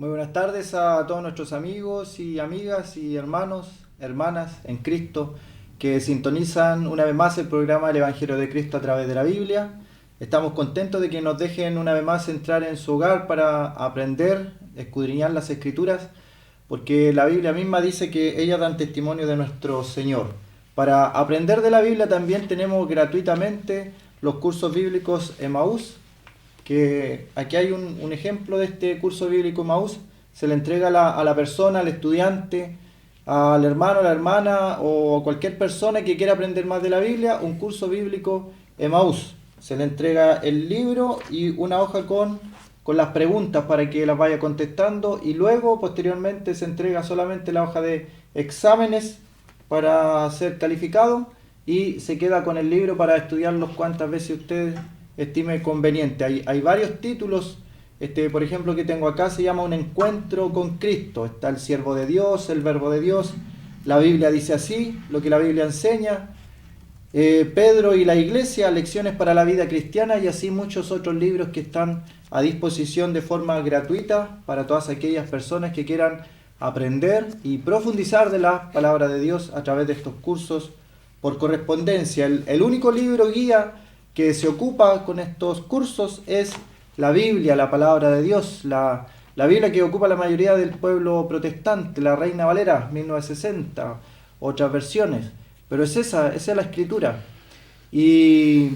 Muy buenas tardes a todos nuestros amigos y amigas y hermanos, hermanas en Cristo que sintonizan una vez más el programa del Evangelio de Cristo a través de la Biblia. Estamos contentos de que nos dejen una vez más entrar en su hogar para aprender, escudriñar las Escrituras, porque la Biblia misma dice que ellas dan testimonio de nuestro Señor. Para aprender de la Biblia también tenemos gratuitamente los cursos bíblicos Emaús, que aquí hay un ejemplo de este curso bíblico Emaús. Se le entrega a la persona, al estudiante, al hermano, a la hermana o a cualquier persona que quiera aprender más de la Biblia, un curso bíblico Emaús. Se le entrega el libro y una hoja con las preguntas para que las vaya contestando, y luego posteriormente se entrega solamente la hoja de exámenes para ser calificado y se queda con el libro para estudiarlos cuantas veces usted estime conveniente. Hay varios títulos, por ejemplo, que tengo acá, se llama Un encuentro con Cristo. Está el siervo de Dios, el verbo de Dios, la Biblia dice así, lo que la Biblia enseña, Pedro y la iglesia, lecciones para la vida cristiana, y así muchos otros libros que están a disposición de forma gratuita para todas aquellas personas que quieran aprender y profundizar de la palabra de Dios a través de estos cursos por correspondencia. El único libro guía que se ocupa con estos cursos es la Biblia, la palabra de Dios, la Biblia que ocupa la mayoría del pueblo protestante, la Reina Valera, 1960, otras versiones, pero esa es la Escritura. Y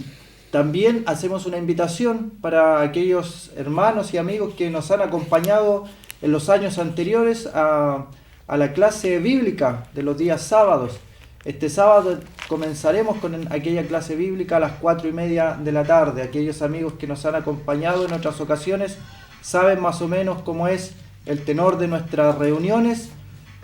también hacemos una invitación para aquellos hermanos y amigos que nos han acompañado en los años anteriores a la clase bíblica de los días sábados. Este sábado comenzaremos con aquella clase bíblica a las 4:30 de la tarde. Aquellos amigos que nos han acompañado en otras ocasiones saben más o menos cómo es el tenor de nuestras reuniones.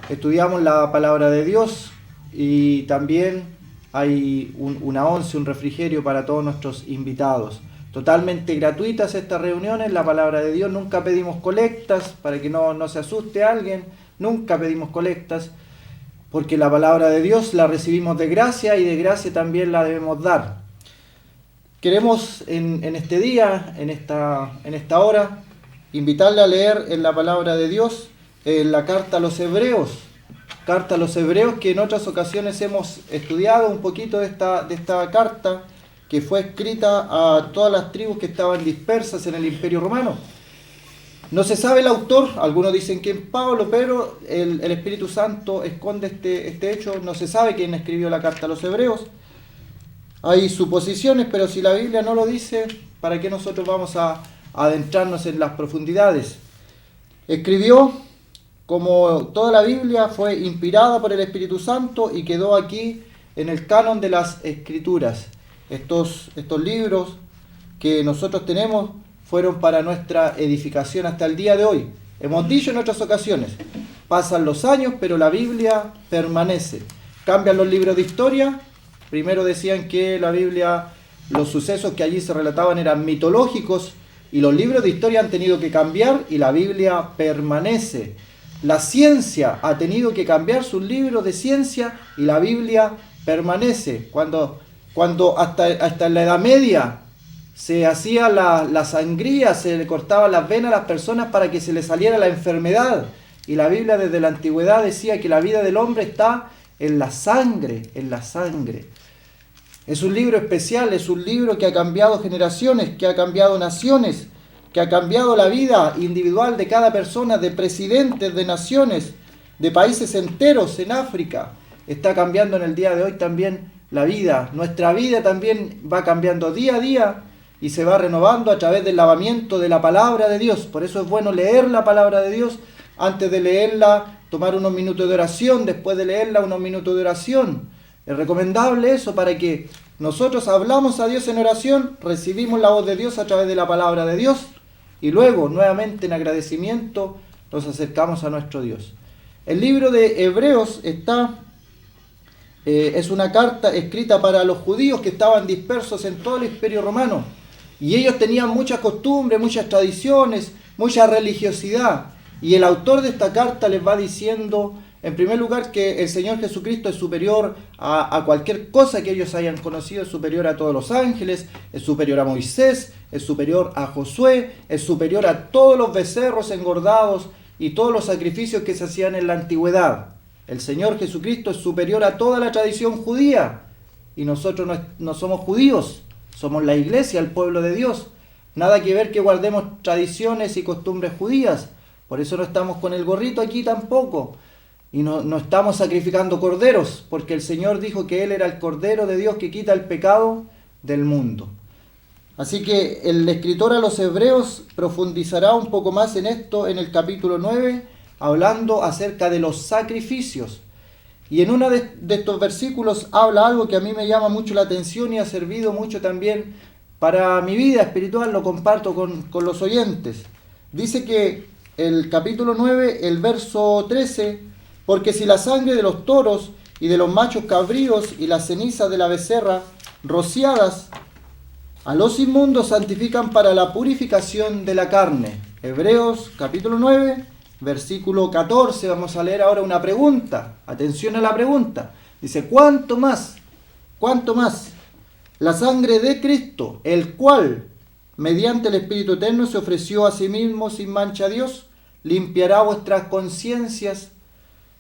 Estudiamos la palabra de Dios y también hay una once, un refrigerio para todos nuestros invitados. Totalmente gratuitas estas reuniones, la palabra de Dios. Nunca pedimos colectas, para que no se asuste alguien. Nunca pedimos colectas, porque la palabra de Dios la recibimos de gracia y de gracia también la debemos dar. Queremos en este día, en esta hora, invitarle a leer en la palabra de Dios la carta a los Hebreos. Carta a los Hebreos, que en otras ocasiones hemos estudiado un poquito de esta carta, que fue escrita a todas las tribus que estaban dispersas en el Imperio Romano. No se sabe el autor, algunos dicen que es Pablo, pero el Espíritu Santo esconde este hecho. No se sabe quién escribió la carta a los Hebreos. Hay suposiciones, pero si la Biblia no lo dice, ¿para qué nosotros vamos a adentrarnos en las profundidades? Escribió, como toda la Biblia, fue inspirada por el Espíritu Santo y quedó aquí en el canon de las Escrituras. Estos libros que nosotros tenemos fueron para nuestra edificación hasta el día de hoy. Hemos dicho en otras ocasiones, pasan los años, pero la Biblia permanece. Cambian los libros de historia. Primero decían que la Biblia, los sucesos que allí se relataban eran mitológicos, y los libros de historia han tenido que cambiar y la Biblia permanece. La ciencia ha tenido que cambiar sus libros de ciencia y la Biblia permanece. Cuando hasta en la Edad Media se hacía la sangría, se le cortaban las venas a las personas para que se les saliera la enfermedad. Y la Biblia desde la antigüedad decía que la vida del hombre está en la sangre, en la sangre. Es un libro especial, es un libro que ha cambiado generaciones, que ha cambiado naciones, que ha cambiado la vida individual de cada persona, de presidentes, de naciones, de países enteros en África. Está cambiando en el día de hoy también la vida. Nuestra vida también va cambiando día a día y se va renovando a través del lavamiento de la palabra de Dios. Por eso es bueno leer la palabra de Dios. Antes de leerla, tomar unos minutos de oración. Después de leerla, unos minutos de oración. Es recomendable eso para que Nosotros hablamos a Dios en oración, recibimos la voz de Dios a través de la palabra de Dios y luego, nuevamente en agradecimiento, nos acercamos a nuestro Dios. El libro de Hebreos es una carta escrita para los judíos que estaban dispersos en todo el Imperio Romano. Y ellos tenían muchas costumbres, muchas tradiciones, mucha religiosidad. Y el autor de esta carta les va diciendo, en primer lugar, que el Señor Jesucristo es superior a cualquier cosa que ellos hayan conocido, es superior a todos los ángeles, es superior a Moisés, es superior a Josué, es superior a todos los becerros engordados y todos los sacrificios que se hacían en la antigüedad. El Señor Jesucristo es superior a toda la tradición judía. Y nosotros no somos judíos, somos la iglesia, el pueblo de Dios. Nada que ver que guardemos tradiciones y costumbres judías. Por eso no estamos con el gorrito aquí tampoco. Y no estamos sacrificando corderos, porque el Señor dijo que Él era el Cordero de Dios que quita el pecado del mundo. Así que el escritor a los Hebreos profundizará un poco más en esto en el capítulo 9, hablando acerca de los sacrificios. Y en uno de estos versículos habla algo que a mí me llama mucho la atención y ha servido mucho también para mi vida espiritual, lo comparto con los oyentes. Dice que el capítulo 9, el verso 13, porque si la sangre de los toros y de los machos cabríos y las cenizas de la becerra rociadas a los inmundos santifican para la purificación de la carne. Hebreos capítulo 9, versículo 14, vamos a leer ahora una pregunta. Atención a la pregunta. Dice, ¿cuánto más? La sangre de Cristo, el cual, mediante el Espíritu Eterno, se ofreció a sí mismo sin mancha a Dios, limpiará vuestras conciencias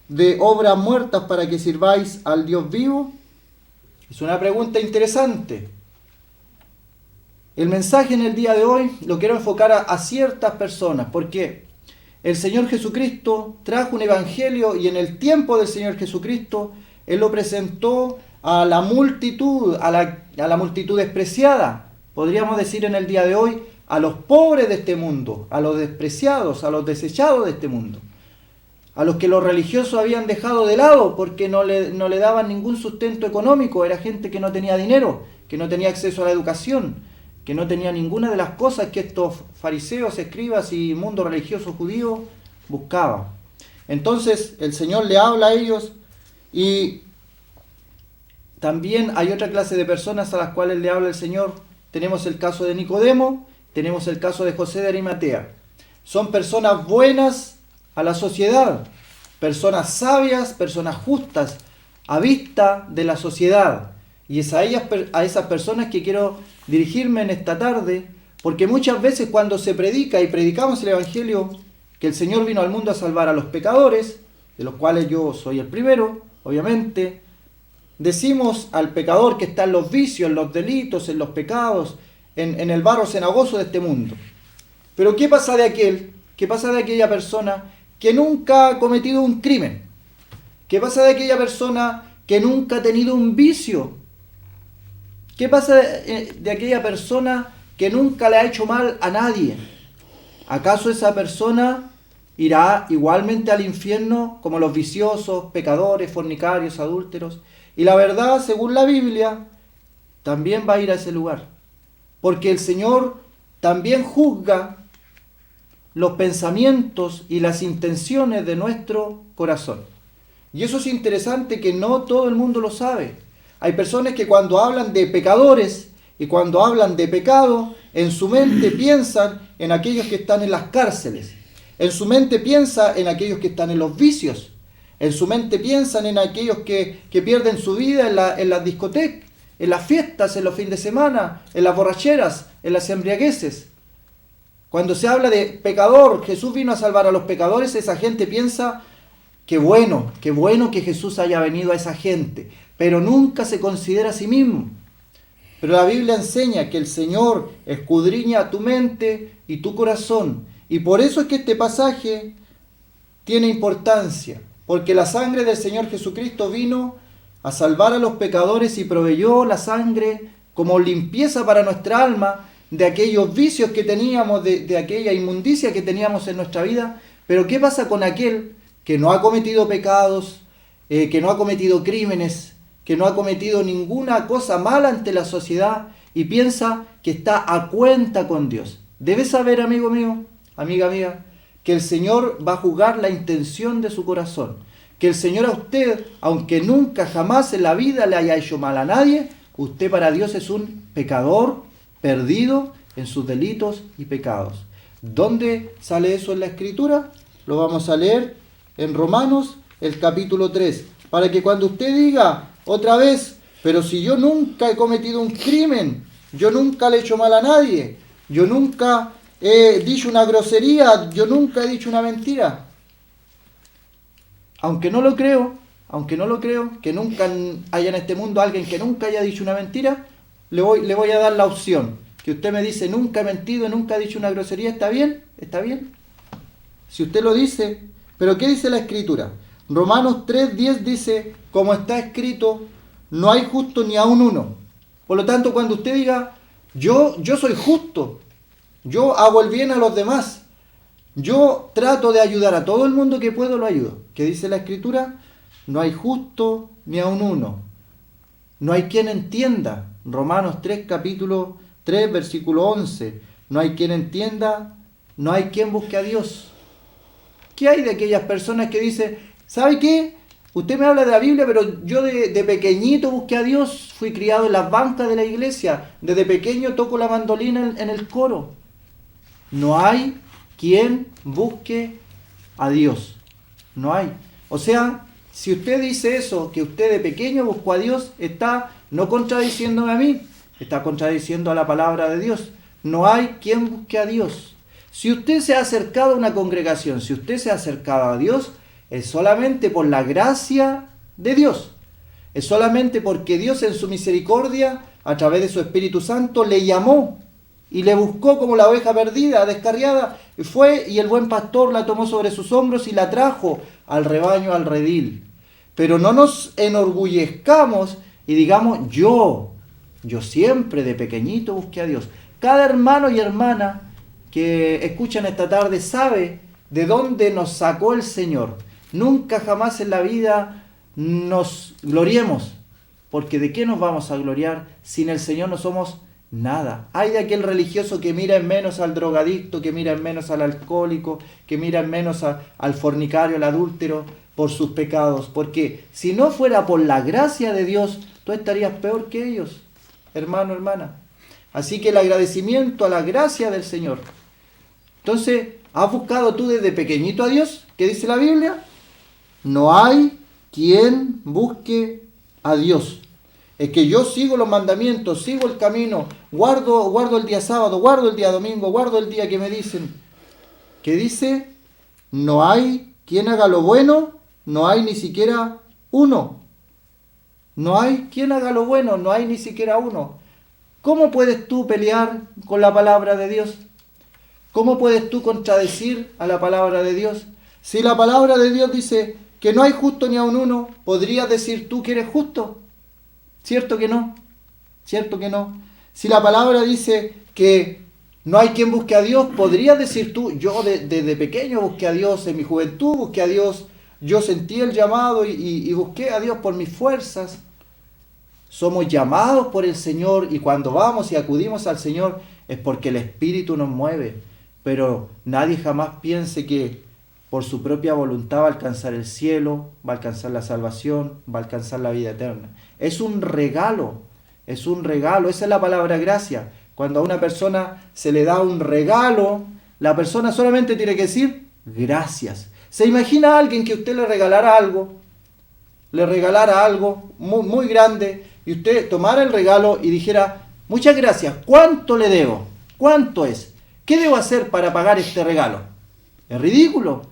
de obras muertas para que sirváis al Dios vivo. Es una pregunta interesante. El mensaje en el día de hoy lo quiero enfocar a ciertas personas, porque el Señor Jesucristo trajo un evangelio y en el tiempo del Señor Jesucristo Él lo presentó a la multitud, a la multitud despreciada. Podríamos decir en el día de hoy a los pobres de este mundo, a los despreciados, a los desechados de este mundo, a los que los religiosos habían dejado de lado porque no le daban ningún sustento económico. Era gente que no tenía dinero, que no tenía acceso a la educación, que no tenía ninguna de las cosas que estos fariseos, escribas y mundo religioso judío buscaban. Entonces el Señor le habla a ellos y también hay otra clase de personas a las cuales le habla el Señor. Tenemos el caso de Nicodemo, tenemos el caso de José de Arimatea. Son personas buenas a la sociedad, personas sabias, personas justas a vista de la sociedad. Y es a esas personas que quiero dirigirme en esta tarde, porque muchas veces cuando se predica y predicamos el Evangelio, que el Señor vino al mundo a salvar a los pecadores, de los cuales yo soy el primero, obviamente, decimos al pecador que está en los vicios, en los delitos, en los pecados, en el barro cenagoso de este mundo. Pero ¿qué pasa de aquella persona que nunca ha cometido un crimen? ¿Qué pasa de aquella persona que nunca ha tenido un vicio? ¿Qué pasa de aquella persona que nunca le ha hecho mal a nadie? ¿Acaso esa persona irá igualmente al infierno como los viciosos, pecadores, fornicarios, adúlteros? Y la verdad, según la Biblia, también va a ir a ese lugar. Porque el Señor también juzga los pensamientos y las intenciones de nuestro corazón. Y eso es interesante, que no todo el mundo lo sabe. Hay personas que cuando hablan de pecadores y cuando hablan de pecado, en su mente piensan en aquellos que están en las cárceles. En su mente piensa en aquellos que están en los vicios. En su mente piensan en aquellos que pierden su vida en las discotecas, en las fiestas, en los fines de semana, en las borracheras, en las embriagueces. Cuando se habla de pecador, Jesús vino a salvar a los pecadores, esa gente piensa, qué bueno que Jesús haya venido a esa gente, pero nunca se considera a sí mismo. Pero la Biblia enseña que el Señor escudriña tu mente y tu corazón. Y por eso es que este pasaje tiene importancia, porque la sangre del Señor Jesucristo vino a salvar a los pecadores y proveyó la sangre como limpieza para nuestra alma de aquellos vicios que teníamos, de aquella inmundicia que teníamos en nuestra vida. Pero ¿qué pasa con aquel que no ha cometido pecados, que no ha cometido crímenes, que no ha cometido ninguna cosa mala ante la sociedad y piensa que está a cuenta con Dios. Debes saber, amigo mío, amiga mía, que el Señor va a juzgar la intención de su corazón. Que el Señor a usted, aunque nunca jamás en la vida le haya hecho mal a nadie, usted para Dios es un pecador perdido en sus delitos y pecados. ¿Dónde sale eso en la Escritura? Lo vamos a leer en Romanos, el capítulo 3. Para que cuando usted diga otra vez, pero si yo nunca he cometido un crimen, yo nunca le he hecho mal a nadie, yo nunca he dicho una grosería, yo nunca he dicho una mentira. Aunque no lo creo, que nunca haya en este mundo alguien que nunca haya dicho una mentira, le voy a dar la opción. Que usted me dice, nunca he mentido, nunca he dicho una grosería, ¿está bien? ¿Está bien? Si usted lo dice, pero ¿qué dice la Escritura? Romanos 3:10 dice, como está escrito, no hay justo ni aun uno. Por lo tanto, cuando usted diga, yo soy justo, yo hago el bien a los demás, yo trato de ayudar a todo el mundo que puedo, lo ayudo. ¿Qué dice la Escritura? No hay justo ni aun uno. No hay quien entienda. Romanos 3, capítulo 3, versículo 11. No hay quien entienda, no hay quien busque a Dios. ¿Qué hay de aquellas personas que dicen, ¿sabe qué? Usted me habla de la Biblia, pero yo de pequeñito busqué a Dios, fui criado en las bancas de la iglesia, desde pequeño toco la mandolina en el coro. No hay quien busque a Dios. No hay. O sea, si usted dice eso, que usted de pequeño buscó a Dios, está no contradiciéndome a mí, está contradiciendo a la palabra de Dios. No hay quien busque a Dios. Si usted se ha acercado a una congregación, si usted se ha acercado a Dios, es solamente por la gracia de Dios. Es solamente porque Dios en su misericordia, a través de su Espíritu Santo, le llamó y le buscó como la oveja perdida, descarriada, y fue y el buen pastor la tomó sobre sus hombros y la trajo al rebaño, al redil. Pero no nos enorgullezcamos y digamos, yo siempre de pequeñito busqué a Dios. Cada hermano y hermana que escuchan esta tarde sabe de dónde nos sacó el Señor. Nunca jamás en la vida nos gloriemos, porque ¿de qué nos vamos a gloriar? Sin el Señor no somos nada. Hay de aquel religioso que mira en menos al drogadicto, que mira en menos al alcohólico, que mira en menos al fornicario, al adúltero, por sus pecados. Porque si no fuera por la gracia de Dios, tú estarías peor que ellos, hermano, hermana. Así que el agradecimiento a la gracia del Señor. Entonces, ¿has buscado tú desde pequeñito a Dios? ¿Qué dice la Biblia? No hay quien busque a Dios. Es que yo sigo los mandamientos, sigo el camino, guardo el día sábado, guardo el día domingo, guardo el día que me dicen. ¿Qué dice? No hay quien haga lo bueno, no hay ni siquiera uno. No hay quien haga lo bueno, no hay ni siquiera uno. ¿Cómo puedes tú pelear con la palabra de Dios? ¿Cómo puedes tú contradecir a la palabra de Dios? Si la palabra de Dios dice que no hay justo ni aun uno, ¿podrías decir tú que eres justo? ¿Cierto que no? ¿Cierto que no? Si la palabra dice que no hay quien busque a Dios, ¿podrías decir tú, yo desde pequeño busqué a Dios, en mi juventud busqué a Dios, yo sentí el llamado y busqué a Dios por mis fuerzas? Somos llamados por el Señor y cuando vamos y acudimos al Señor es porque el Espíritu nos mueve. Pero nadie jamás piense que por su propia voluntad va a alcanzar el cielo, va a alcanzar la salvación, va a alcanzar la vida eterna. Es un regalo, esa es la palabra gracia. Cuando a una persona se le da un regalo, la persona solamente tiene que decir gracias. ¿Se imagina a alguien que usted le regalara algo muy, muy grande y usted tomara el regalo y dijera, muchas gracias, ¿cuánto le debo? ¿Cuánto es? ¿Qué debo hacer para pagar este regalo? Es ridículo.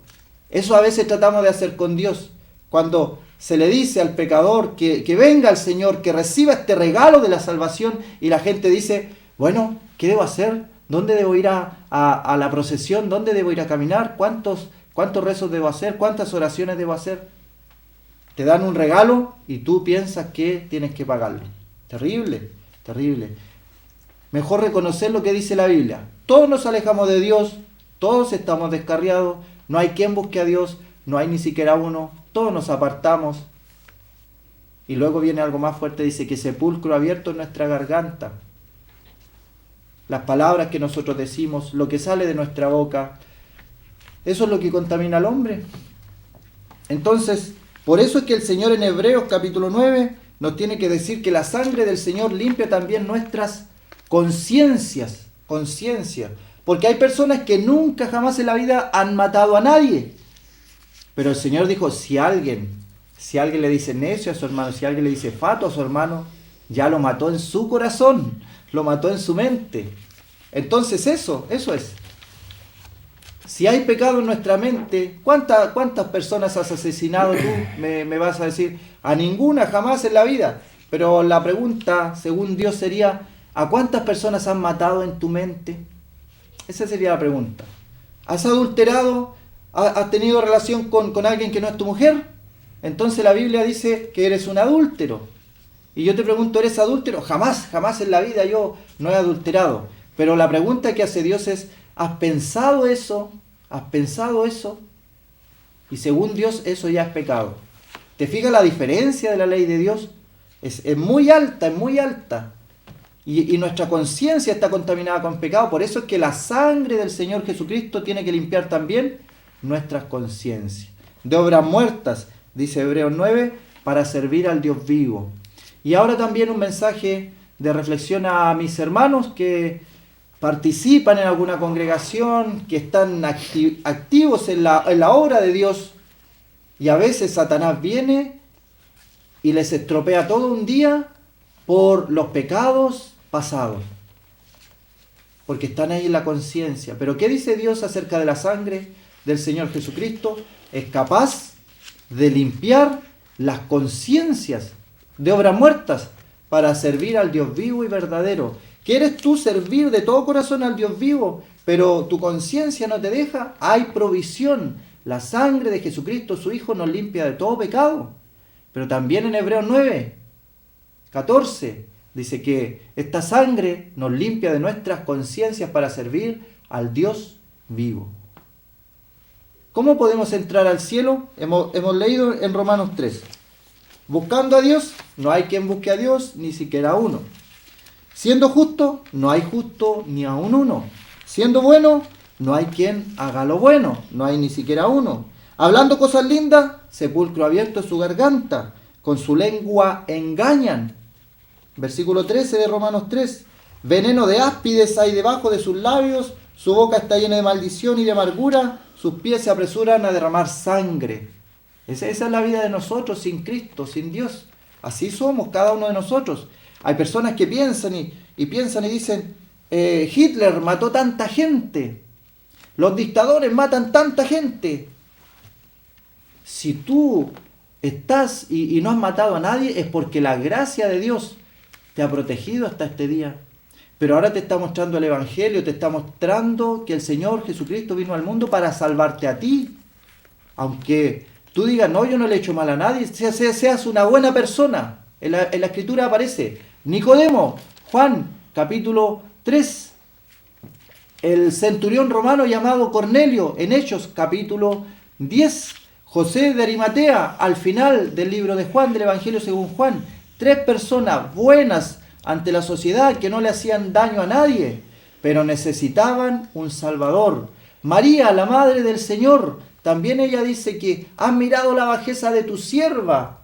Eso a veces tratamos de hacer con Dios. Cuando se le dice al pecador que venga al Señor, que reciba este regalo de la salvación y la gente dice, bueno, ¿qué debo hacer? ¿Dónde debo ir a la procesión? ¿Dónde debo ir a caminar? ¿Cuántos rezos debo hacer? ¿Cuántas oraciones debo hacer? Te dan un regalo y tú piensas que tienes que pagarlo. Terrible, terrible. Mejor reconocer lo que dice la Biblia. Todos nos alejamos de Dios, todos estamos descarriados, no hay quien busque a Dios, no hay ni siquiera uno, todos nos apartamos. Y luego viene algo más fuerte, dice que sepulcro abierto en nuestra garganta. Las palabras que nosotros decimos, lo que sale de nuestra boca, eso es lo que contamina al hombre. Entonces, por eso es que el Señor en Hebreos capítulo 9 nos tiene que decir que la sangre del Señor limpia también nuestras conciencias. Porque hay personas que nunca jamás en la vida han matado a nadie. Pero el Señor dijo, si alguien le dice necio a su hermano, si alguien le dice fato a su hermano, ya lo mató en su corazón, lo mató en su mente. Entonces eso es. Si hay pecado en nuestra mente, ¿cuántas personas has asesinado tú? Me vas a decir, a ninguna, jamás en la vida. Pero la pregunta, según Dios, sería, ¿a cuántas personas has matado en tu mente? Esa sería la pregunta. ¿Has adulterado? ¿Has tenido relación con alguien que no es tu mujer? Entonces la Biblia dice que eres un adúltero. Y yo te pregunto, ¿eres adúltero? Jamás en la vida yo no he adulterado. Pero la pregunta que hace Dios es, ¿has pensado eso? ¿Has pensado eso? Y según Dios eso ya es pecado. ¿Te fijas la diferencia de la ley de Dios? Es muy alta, es muy alta. Y nuestra conciencia está contaminada con pecado. Por eso es que la sangre del Señor Jesucristo tiene que limpiar también nuestras conciencias. De obras muertas, dice Hebreos 9, para servir al Dios vivo. Y ahora también un mensaje de reflexión a mis hermanos que participan en alguna congregación, que están activos en la obra de Dios. Y a veces Satanás viene y les estropea todo un día por los pecados pasados. Porque están ahí en la conciencia. Pero ¿qué dice Dios acerca de la sangre del Señor Jesucristo? Es capaz de limpiar las conciencias de obras muertas para servir al Dios vivo y verdadero. ¿Quieres tú servir de todo corazón al Dios vivo, pero tu conciencia no te deja? Hay provisión. La sangre de Jesucristo, su Hijo, nos limpia de todo pecado. Pero también en Hebreos 9, 14, dice que esta sangre nos limpia de nuestras conciencias para servir al Dios vivo. ¿Cómo podemos entrar al cielo? Hemos leído en Romanos 3. Buscando a Dios, no hay quien busque a Dios, ni siquiera uno. Siendo justo, no hay justo ni aun uno. Siendo bueno, no hay quien haga lo bueno, no hay ni siquiera uno. Hablando cosas lindas, sepulcro abierto es su garganta, con su lengua engañan. Versículo 13 de Romanos 3. Veneno de áspides hay debajo de sus labios, su boca está llena de maldición y de amargura, sus pies se apresuran a derramar sangre. Esa es la vida de nosotros sin Cristo, sin Dios. Así somos cada uno de nosotros. Hay personas que piensan y piensan y dicen, Hitler mató tanta gente, los dictadores matan tanta gente. Si tú estás y no has matado a nadie, es porque la gracia de Dios te ha protegido hasta este día. Pero ahora te está mostrando el Evangelio, te está mostrando que el Señor Jesucristo vino al mundo para salvarte a ti. Aunque tú digas, no, yo no le he hecho mal a nadie, seas una buena persona. En la Escritura aparece Nicodemo, Juan, capítulo 3. El centurión romano llamado Cornelio, en Hechos, capítulo 10. José de Arimatea, al final del libro de Juan, del Evangelio según Juan. 3 personas buenas ante la sociedad que no le hacían daño a nadie, pero necesitaban un Salvador. María, la madre del Señor, también ella dice que has mirado la bajeza de tu sierva.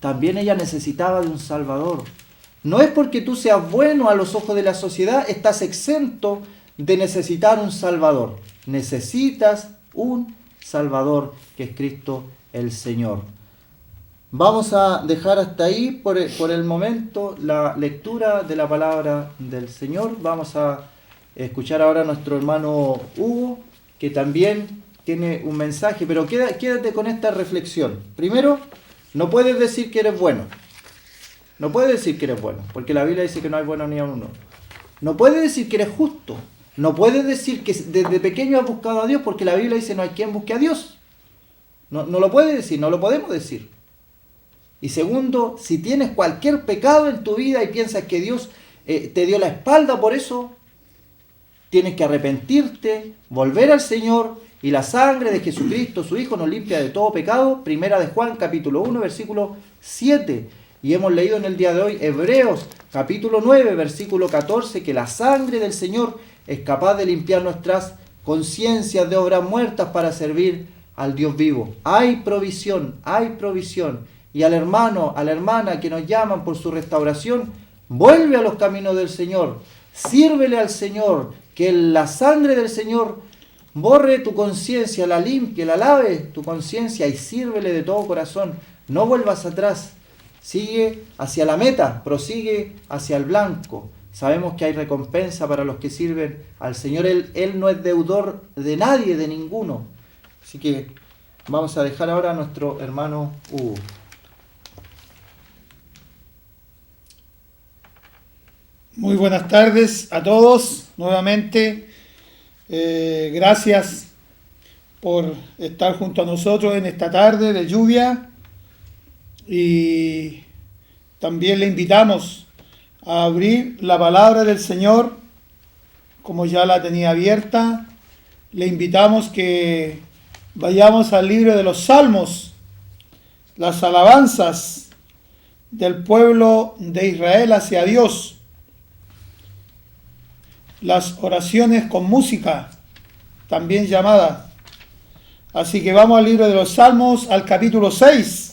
También ella necesitaba de un Salvador. No es porque tú seas bueno a los ojos de la sociedad, estás exento de necesitar un Salvador. Necesitas un Salvador, que es Cristo el Señor. Vamos a dejar hasta ahí por el momento la lectura de la palabra del Señor. Vamos a escuchar ahora a nuestro hermano Hugo, que también tiene un mensaje, pero quédate con esta reflexión. Primero, no puedes decir que eres bueno. No puedes decir que eres bueno, porque la Biblia dice que no hay bueno ni a uno. No puedes decir que eres justo. No puedes decir que desde pequeño has buscado a Dios, porque la Biblia dice no hay quien busque a Dios. No lo puedes decir, no lo podemos decir. Y segundo, si tienes cualquier pecado en tu vida y piensas que Dios te dio la espalda por eso, tienes que arrepentirte, volver al Señor y la sangre de Jesucristo, su Hijo, nos limpia de todo pecado. Primera de Juan, capítulo 1, versículo 7. Y hemos leído en el día de hoy Hebreos, capítulo 9, versículo 14, que la sangre del Señor es capaz de limpiar nuestras conciencias de obras muertas para servir al Dios vivo. Hay provisión, hay provisión. Y al hermano, a la hermana que nos llaman por su restauración, vuelve a los caminos del Señor, sírvele al Señor, que la sangre del Señor borre tu conciencia, la limpie, la lave tu conciencia y sírvele de todo corazón. No vuelvas atrás, sigue hacia la meta, prosigue hacia el blanco. Sabemos que hay recompensa para los que sirven al Señor. Él no es deudor de nadie, de ninguno. Así que vamos a dejar ahora a nuestro hermano Hugo. Muy buenas tardes a todos, nuevamente. Gracias por estar junto a nosotros en esta tarde de lluvia, y también le invitamos a abrir la palabra del Señor, como ya la tenía abierta. Le invitamos que vayamos al libro de los Salmos, las alabanzas del pueblo de Israel hacia Dios, las oraciones con música, también llamadas. Así que vamos al libro de los Salmos, al capítulo 6.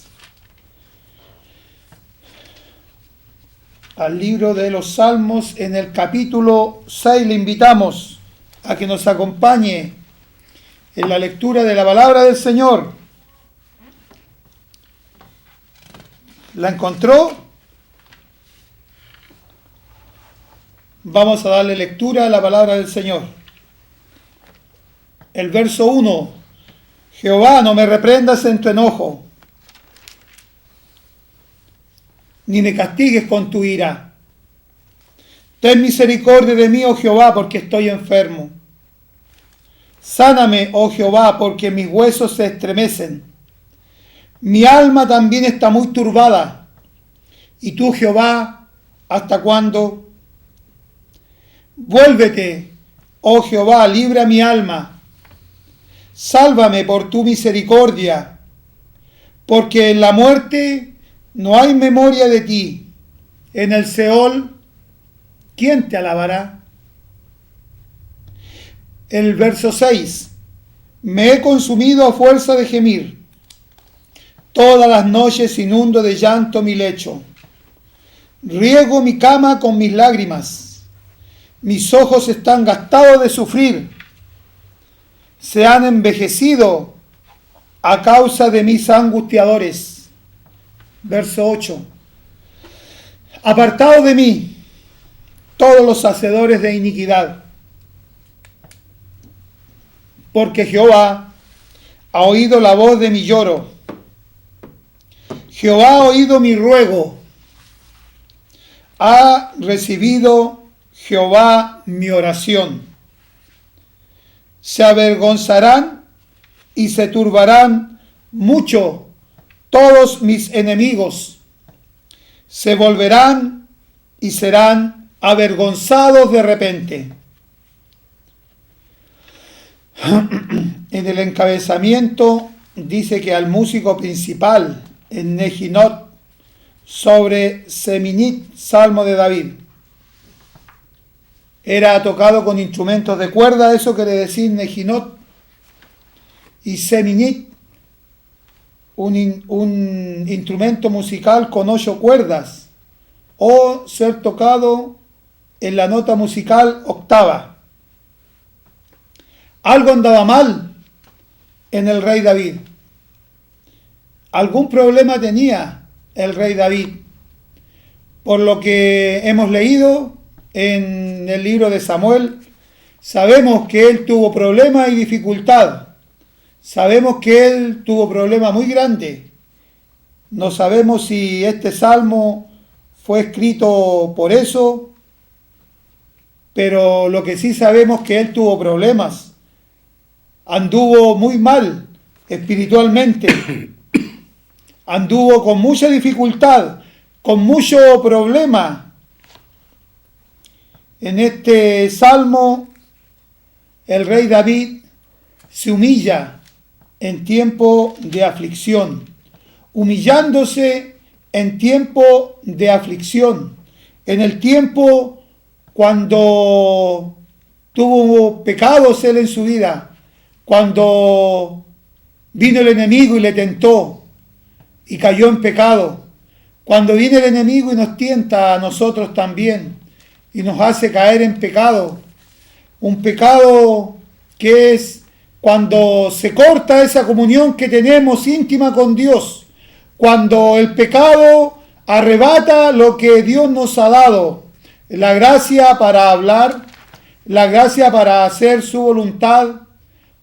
Al libro de los Salmos, en el capítulo 6, le invitamos a que nos acompañe en la lectura de la palabra del Señor. ¿La encontró? Vamos a darle lectura a la palabra del Señor. El verso 1. Jehová, no me reprendas en tu enojo, ni me castigues con tu ira. Ten misericordia de mí, oh Jehová, porque estoy enfermo. Sáname, oh Jehová, porque mis huesos se estremecen. Mi alma también está muy turbada. ¿Y tú, Jehová, hasta cuándo? Vuélvete, oh Jehová, libra mi alma. Sálvame por tu misericordia, porque en la muerte no hay memoria de ti. En el Seol, ¿quién te alabará? El verso 6. Me he consumido a fuerza de gemir. Todas las noches inundo de llanto mi lecho. Riego mi cama con mis lágrimas. Mis ojos están gastados de sufrir. Se han envejecido a causa de mis angustiadores. Verso 8. Apartaos de mí, todos los hacedores de iniquidad, porque Jehová ha oído la voz de mi lloro. Jehová ha oído mi ruego. Ha recibido Jehová mi oración. Se avergonzarán y se turbarán mucho todos mis enemigos. Se volverán y serán avergonzados de repente. En el encabezamiento dice que al músico principal en Nejinot sobre Seminit, Salmo de David. Era tocado con instrumentos de cuerda, eso quiere decir Nejinot, y Seminit, un instrumento musical con 8 cuerdas, o ser tocado en la nota musical octava. Algo andaba mal en el rey David. Algún problema tenía el rey David. Por lo que hemos leído en el libro de Samuel, sabemos que él tuvo problemas y dificultad. Sabemos que él tuvo problemas muy grandes. No sabemos si este salmo fue escrito por eso, pero lo que sí sabemos es que él tuvo problemas. Anduvo muy mal espiritualmente. Anduvo con mucha dificultad, con mucho problema. En este salmo, el rey David se humilla en tiempo de aflicción, humillándose en tiempo de aflicción, en el tiempo cuando tuvo pecados él en su vida, cuando vino el enemigo y le tentó y cayó en pecado, cuando viene el enemigo y nos tienta a nosotros también y nos hace caer en pecado, un pecado que es cuando se corta esa comunión que tenemos íntima con Dios, cuando el pecado arrebata lo que Dios nos ha dado, la gracia para hablar, la gracia para hacer su voluntad,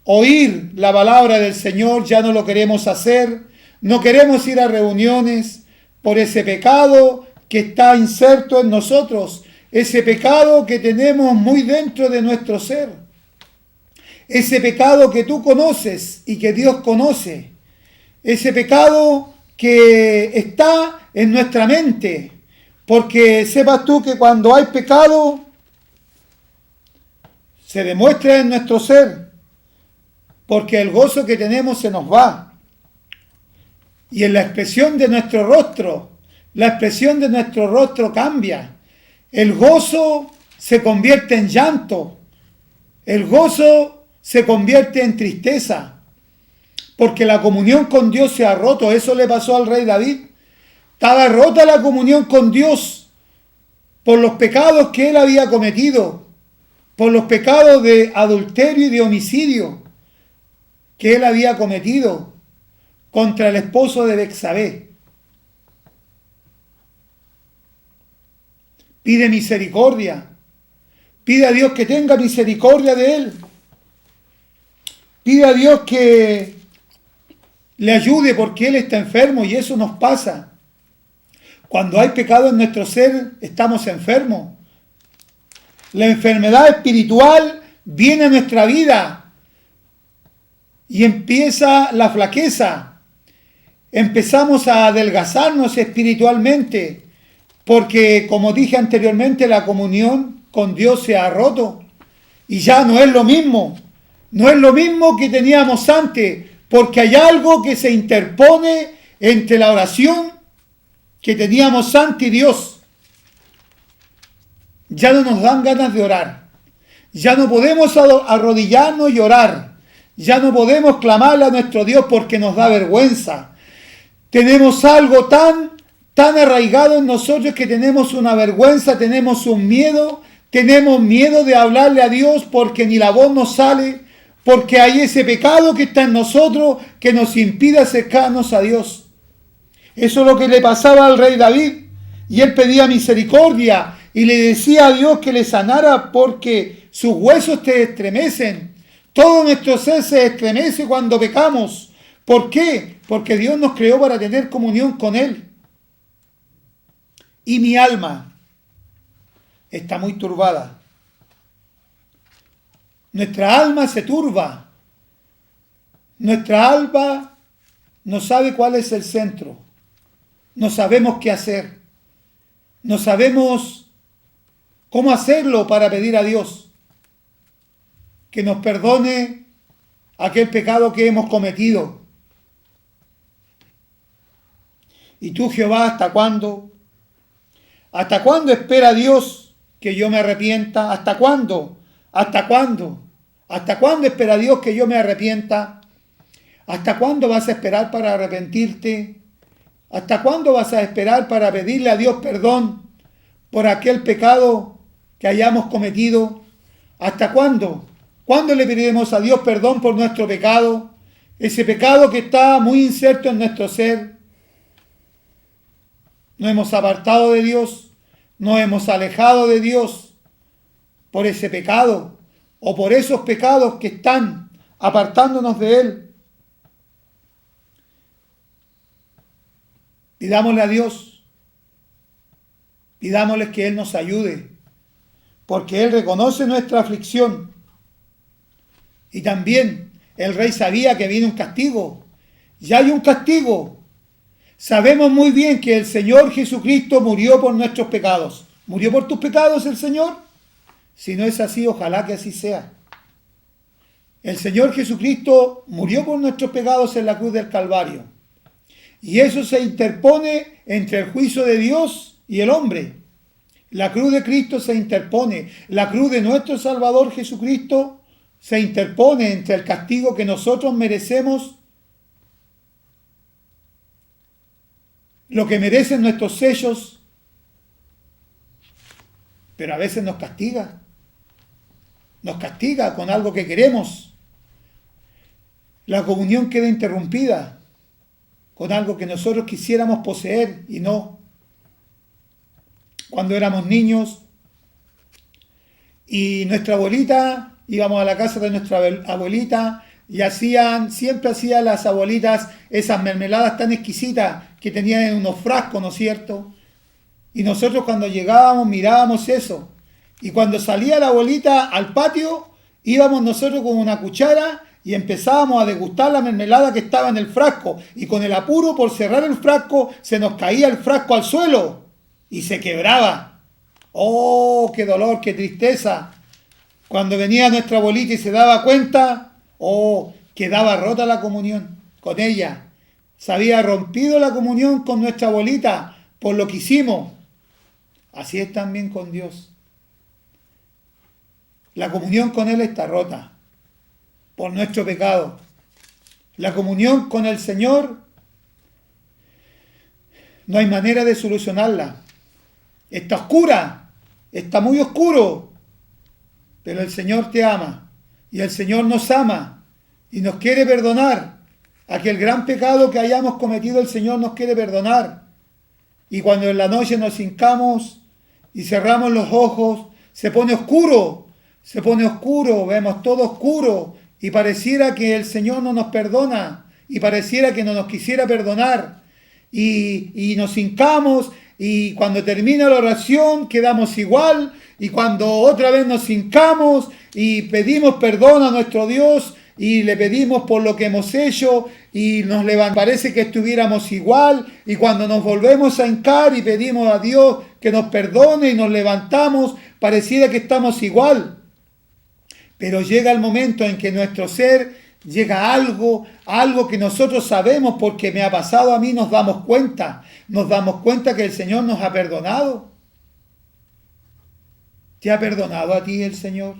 oír la palabra del Señor, ya no lo queremos hacer, no queremos ir a reuniones por ese pecado que está inserto en nosotros, ese pecado que tenemos muy dentro de nuestro ser. Ese pecado que tú conoces y que Dios conoce. Ese pecado que está en nuestra mente. Porque sepas tú que cuando hay pecado, se demuestra en nuestro ser. Porque el gozo que tenemos se nos va. Y en la expresión de nuestro rostro, la expresión de nuestro rostro cambia. El gozo se convierte en llanto. El gozo se convierte en tristeza, porque la comunión con Dios se ha roto. Eso le pasó al rey David. Estaba rota la comunión con Dios por los pecados que él había cometido, por los pecados de adulterio y de homicidio que él había cometido contra el esposo de Betsabé. Pide misericordia. Pide a Dios que tenga misericordia de él. Pide a Dios que le ayude porque él está enfermo y eso nos pasa. Cuando hay pecado en nuestro ser, estamos enfermos. La enfermedad espiritual viene a nuestra vida y empieza la flaqueza. Empezamos a adelgazarnos espiritualmente porque, como dije anteriormente, la comunión con Dios se ha roto y ya no es lo mismo. No es lo mismo que teníamos antes, porque hay algo que se interpone entre la oración que teníamos antes y Dios. Ya no nos dan ganas de orar. Ya no podemos arrodillarnos y orar. Ya no podemos clamarle a nuestro Dios porque nos da vergüenza. Tenemos algo tan arraigado en nosotros que tenemos una vergüenza, tenemos un miedo. Tenemos miedo de hablarle a Dios porque ni la voz nos sale. Porque hay ese pecado que está en nosotros que nos impide acercarnos a Dios. Eso es lo que le pasaba al rey David. Y él pedía misericordia y le decía a Dios que le sanara porque sus huesos te estremecen. Todo nuestro ser se estremece cuando pecamos. ¿Por qué? Porque Dios nos creó para tener comunión con Él. Y mi alma está muy turbada. Nuestra alma se turba. Nuestra alma no sabe cuál es el centro. No sabemos qué hacer. No sabemos cómo hacerlo para pedir a Dios que nos perdone aquel pecado que hemos cometido. ¿Y tú, Jehová, hasta cuándo? ¿Hasta cuándo espera Dios que yo me arrepienta? ¿Hasta cuándo? ¿Hasta cuándo? ¿Hasta cuándo espera Dios que yo me arrepienta? ¿Hasta cuándo vas a esperar para arrepentirte? ¿Hasta cuándo vas a esperar para pedirle a Dios perdón por aquel pecado que hayamos cometido? ¿Hasta cuándo? ¿Cuándo le pediremos a Dios perdón por nuestro pecado? Ese pecado que está muy inserto en nuestro ser. Nos hemos apartado de Dios, nos hemos alejado de Dios por ese pecado o por esos pecados que están apartándonos de Él. Pidámosle a Dios, pidámosle que Él nos ayude, porque Él reconoce nuestra aflicción. Y también el rey sabía que viene un castigo. Ya hay un castigo. Sabemos muy bien que el Señor Jesucristo murió por nuestros pecados. ¿Murió por tus pecados el Señor? Si no es así, ojalá que así sea. El Señor Jesucristo murió por nuestros pecados en la cruz del Calvario. Y eso se interpone entre el juicio de Dios y el hombre. La cruz de Cristo se interpone. La cruz de nuestro Salvador Jesucristo se interpone entre el castigo que nosotros merecemos, lo que merecen nuestros sellos, pero a veces nos castiga. Nos castiga con algo que queremos. La comunión queda interrumpida con algo que nosotros quisiéramos poseer y no. Cuando éramos niños y nuestra abuelita, íbamos a la casa de nuestra abuelita y siempre hacían las abuelitas esas mermeladas tan exquisitas que tenían en unos frascos, ¿no es cierto? Y nosotros cuando llegábamos mirábamos eso. Y cuando salía la abuelita al patio, íbamos nosotros con una cuchara y empezábamos a degustar la mermelada que estaba en el frasco. Y con el apuro por cerrar el frasco, se nos caía el frasco al suelo y se quebraba. ¡Oh, qué dolor, qué tristeza! Cuando venía nuestra abuelita y se daba cuenta, ¡oh, quedaba rota la comunión con ella! Se había rompido la comunión con nuestra abuelita por lo que hicimos. Así es también con Dios. La comunión con Él está rota por nuestro pecado. La comunión con el Señor no hay manera de solucionarla. Está oscura, está muy oscuro, pero el Señor te ama y el Señor nos ama y nos quiere perdonar. Aquel gran pecado que hayamos cometido, el Señor nos quiere perdonar. Y cuando en la noche nos hincamos y cerramos los ojos, se pone oscuro, vemos todo oscuro y pareciera que el Señor no nos perdona y pareciera que no nos quisiera perdonar. Y nos hincamos y cuando termina la oración quedamos igual y cuando otra vez nos hincamos y pedimos perdón a nuestro Dios y le pedimos por lo que hemos hecho y nos levantamos, parece que estuviéramos igual y cuando nos volvemos a hincar y pedimos a Dios que nos perdone y nos levantamos, pareciera que estamos igual. Pero llega el momento en que nuestro ser llega algo que nosotros sabemos porque me ha pasado a mí, nos damos cuenta que el Señor nos ha perdonado. ¿Te ha perdonado a ti el Señor?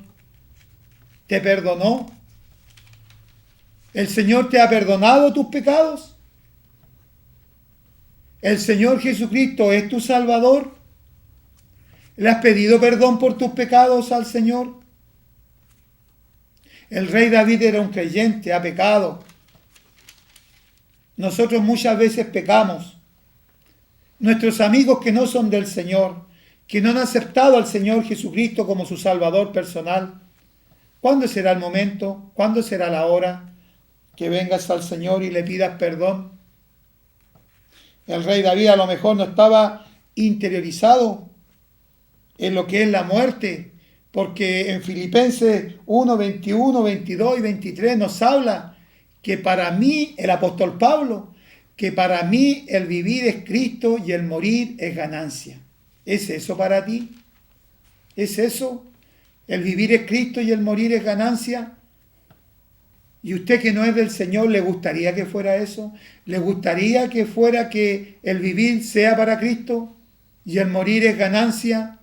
¿Te perdonó? ¿El Señor te ha perdonado tus pecados? ¿El Señor Jesucristo es tu Salvador? ¿Le has pedido perdón por tus pecados al Señor? El rey David era un creyente, ha pecado. Nosotros muchas veces pecamos. Nuestros amigos que no son del Señor, que no han aceptado al Señor Jesucristo como su Salvador personal, ¿cuándo será el momento? ¿Cuándo será la hora que vengas al Señor y le pidas perdón? El rey David a lo mejor no estaba interiorizado en lo que es la muerte, porque en Filipenses 1, 21, 22 y 23 nos habla que para mí, el apóstol Pablo, que para mí el vivir es Cristo y el morir es ganancia. ¿Es eso para ti? ¿Es eso? ¿El vivir es Cristo y el morir es ganancia? ¿Y usted que no es del Señor, le gustaría que fuera eso? ¿Le gustaría que fuera que el vivir sea para Cristo y el morir es ganancia?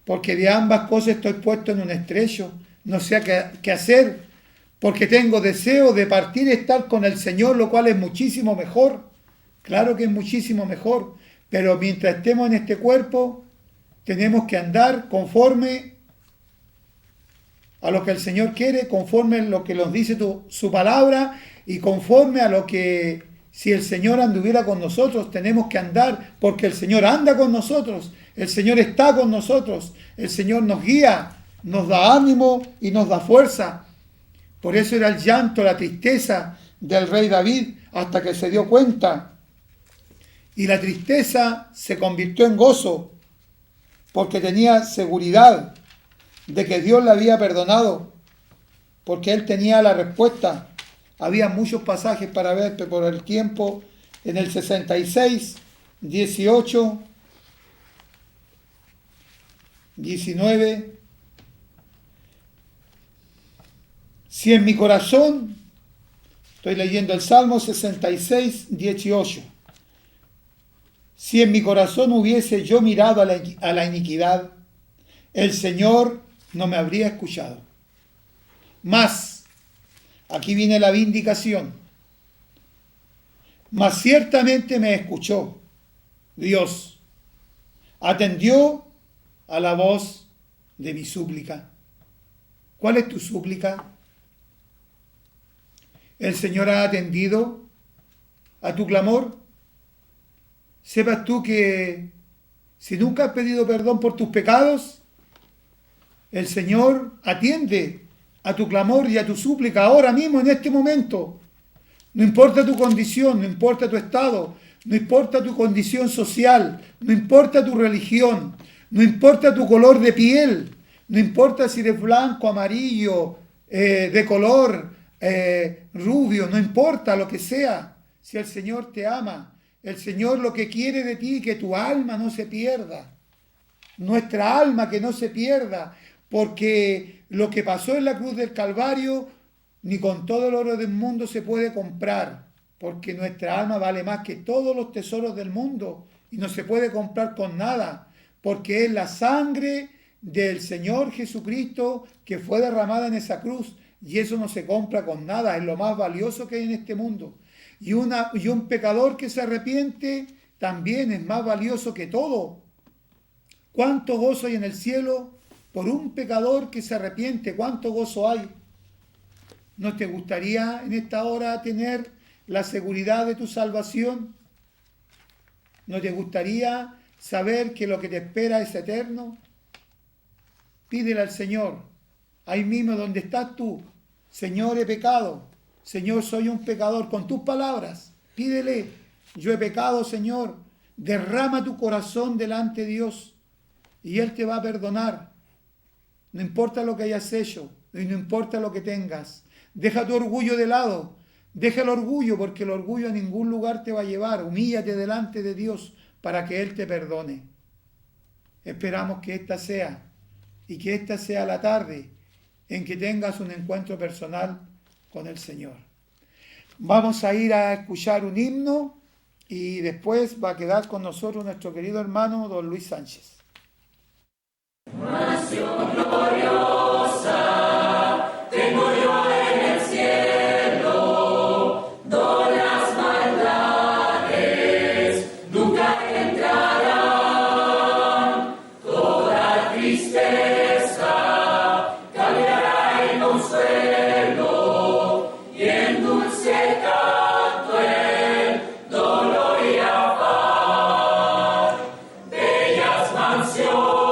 Porque de ambas cosas estoy puesto en un estrecho, no sé qué hacer, porque tengo deseo de partir y estar con el Señor, lo cual es muchísimo mejor. Claro que es muchísimo mejor, pero mientras estemos en este cuerpo, tenemos que andar conforme a lo que el Señor quiere, conforme a lo que nos dice su palabra y conforme a lo que, si el Señor anduviera con nosotros, tenemos que andar, porque el Señor anda con nosotros, el Señor está con nosotros, el Señor nos guía, nos da ánimo y nos da fuerza. Por eso era el llanto, la tristeza del rey David, hasta que se dio cuenta. Y la tristeza se convirtió en gozo, porque tenía seguridad de que Dios le había perdonado, porque él tenía la respuesta. Había muchos pasajes para ver, pero por el tiempo, en el 66, 18, 19, Si en mi corazón, estoy leyendo el Salmo 66, 18, si en mi corazón hubiese yo mirado a la iniquidad, el Señor no me habría escuchado. Mas, aquí viene la vindicación, mas ciertamente me escuchó Dios, atendió a la voz de mi súplica. ¿Cuál es tu súplica? ¿El Señor ha atendido a tu clamor? Sepas tú que si nunca has pedido perdón por tus pecados, el Señor atiende a tu clamor y a tu súplica ahora mismo, en este momento. No importa tu condición, no importa tu estado, no importa tu condición social, no importa tu religión, no importa tu color de piel, no importa si eres blanco, amarillo, de color rubio, no importa lo que sea. Si el Señor te ama, el Señor lo que quiere de ti es que tu alma no se pierda. Nuestra alma que no se pierda, porque lo que pasó en la cruz del Calvario ni con todo el oro del mundo se puede comprar, porque nuestra alma vale más que todos los tesoros del mundo y no se puede comprar con nada, porque es la sangre del Señor Jesucristo que fue derramada en esa cruz, y eso no se compra con nada, es lo más valioso que hay en este mundo. Y un pecador que se arrepiente también es más valioso que todo. ¿Cuánto gozo hay en el cielo por un pecador que se arrepiente? ¿Cuánto gozo hay? ¿No te gustaría en esta hora tener la seguridad de tu salvación? ¿No te gustaría saber que lo que te espera es eterno? Pídele al Señor, ahí mismo donde estás tú: Señor, he pecado. Señor, soy un pecador. Con tus palabras, pídele: yo he pecado, Señor. Derrama tu corazón delante de Dios y Él te va a perdonar. No importa lo que hayas hecho y no importa lo que tengas. Deja tu orgullo de lado. Deja el orgullo, porque el orgullo a ningún lugar te va a llevar. Humíllate delante de Dios para que Él te perdone. Esperamos que esta sea la tarde en que tengas un encuentro personal con el Señor. Vamos a ir a escuchar un himno y después va a quedar con nosotros nuestro querido hermano don Luis Sánchez. Nación gloriosa, tengo yo en el cielo, donde las maldades nunca entrarán. Toda tristeza cambiará en consuelo y en dulce canto el dolor irá paz. Bellas mansiones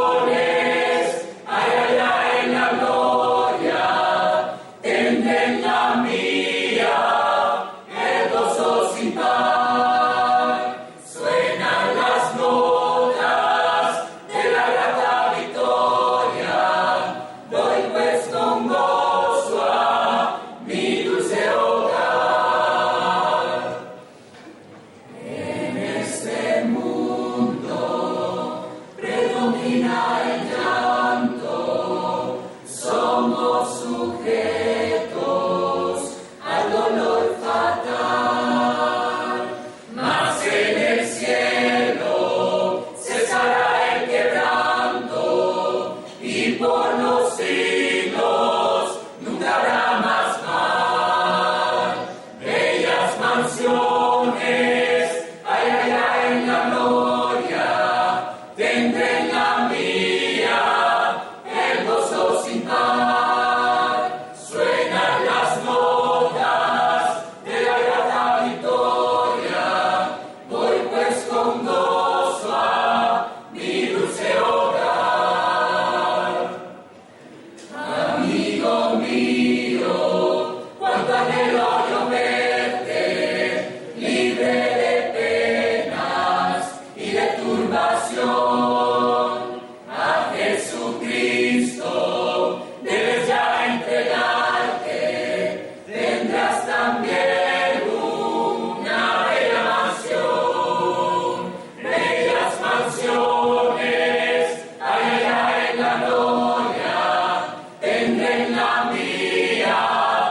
en la mía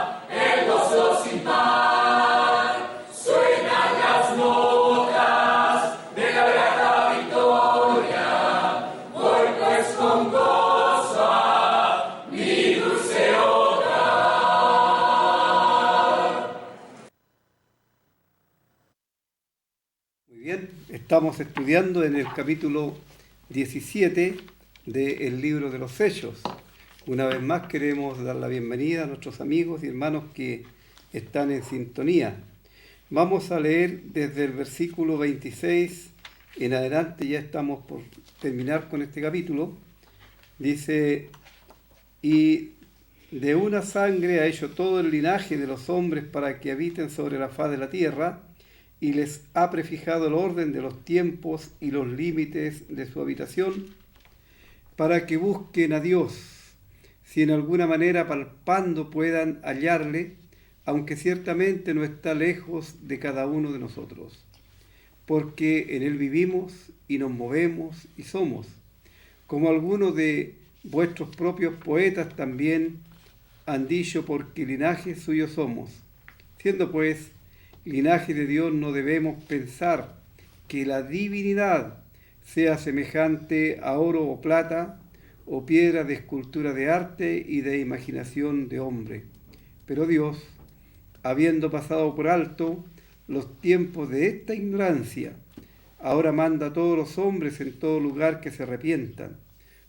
Estamos estudiando en el capítulo 17 del libro de los Hechos. Una vez más queremos dar la bienvenida a nuestros amigos y hermanos que están en sintonía. Vamos a leer desde el versículo 26 en adelante, ya estamos por terminar con este capítulo. Dice: y de una sangre ha hecho todo el linaje de los hombres para que habiten sobre la faz de la tierra, y les ha prefijado el orden de los tiempos y los límites de su habitación, para que busquen a Dios, si en alguna manera palpando puedan hallarle, aunque ciertamente no está lejos de cada uno de nosotros, porque en él vivimos y nos movemos y somos, como algunos de vuestros propios poetas también han dicho, porque linaje suyo somos. Siendo pues linaje de Dios, no debemos pensar que la divinidad sea semejante a oro o plata, o piedra de escultura de arte y de imaginación de hombre. Pero Dios, habiendo pasado por alto los tiempos de esta ignorancia, ahora manda a todos los hombres en todo lugar que se arrepientan,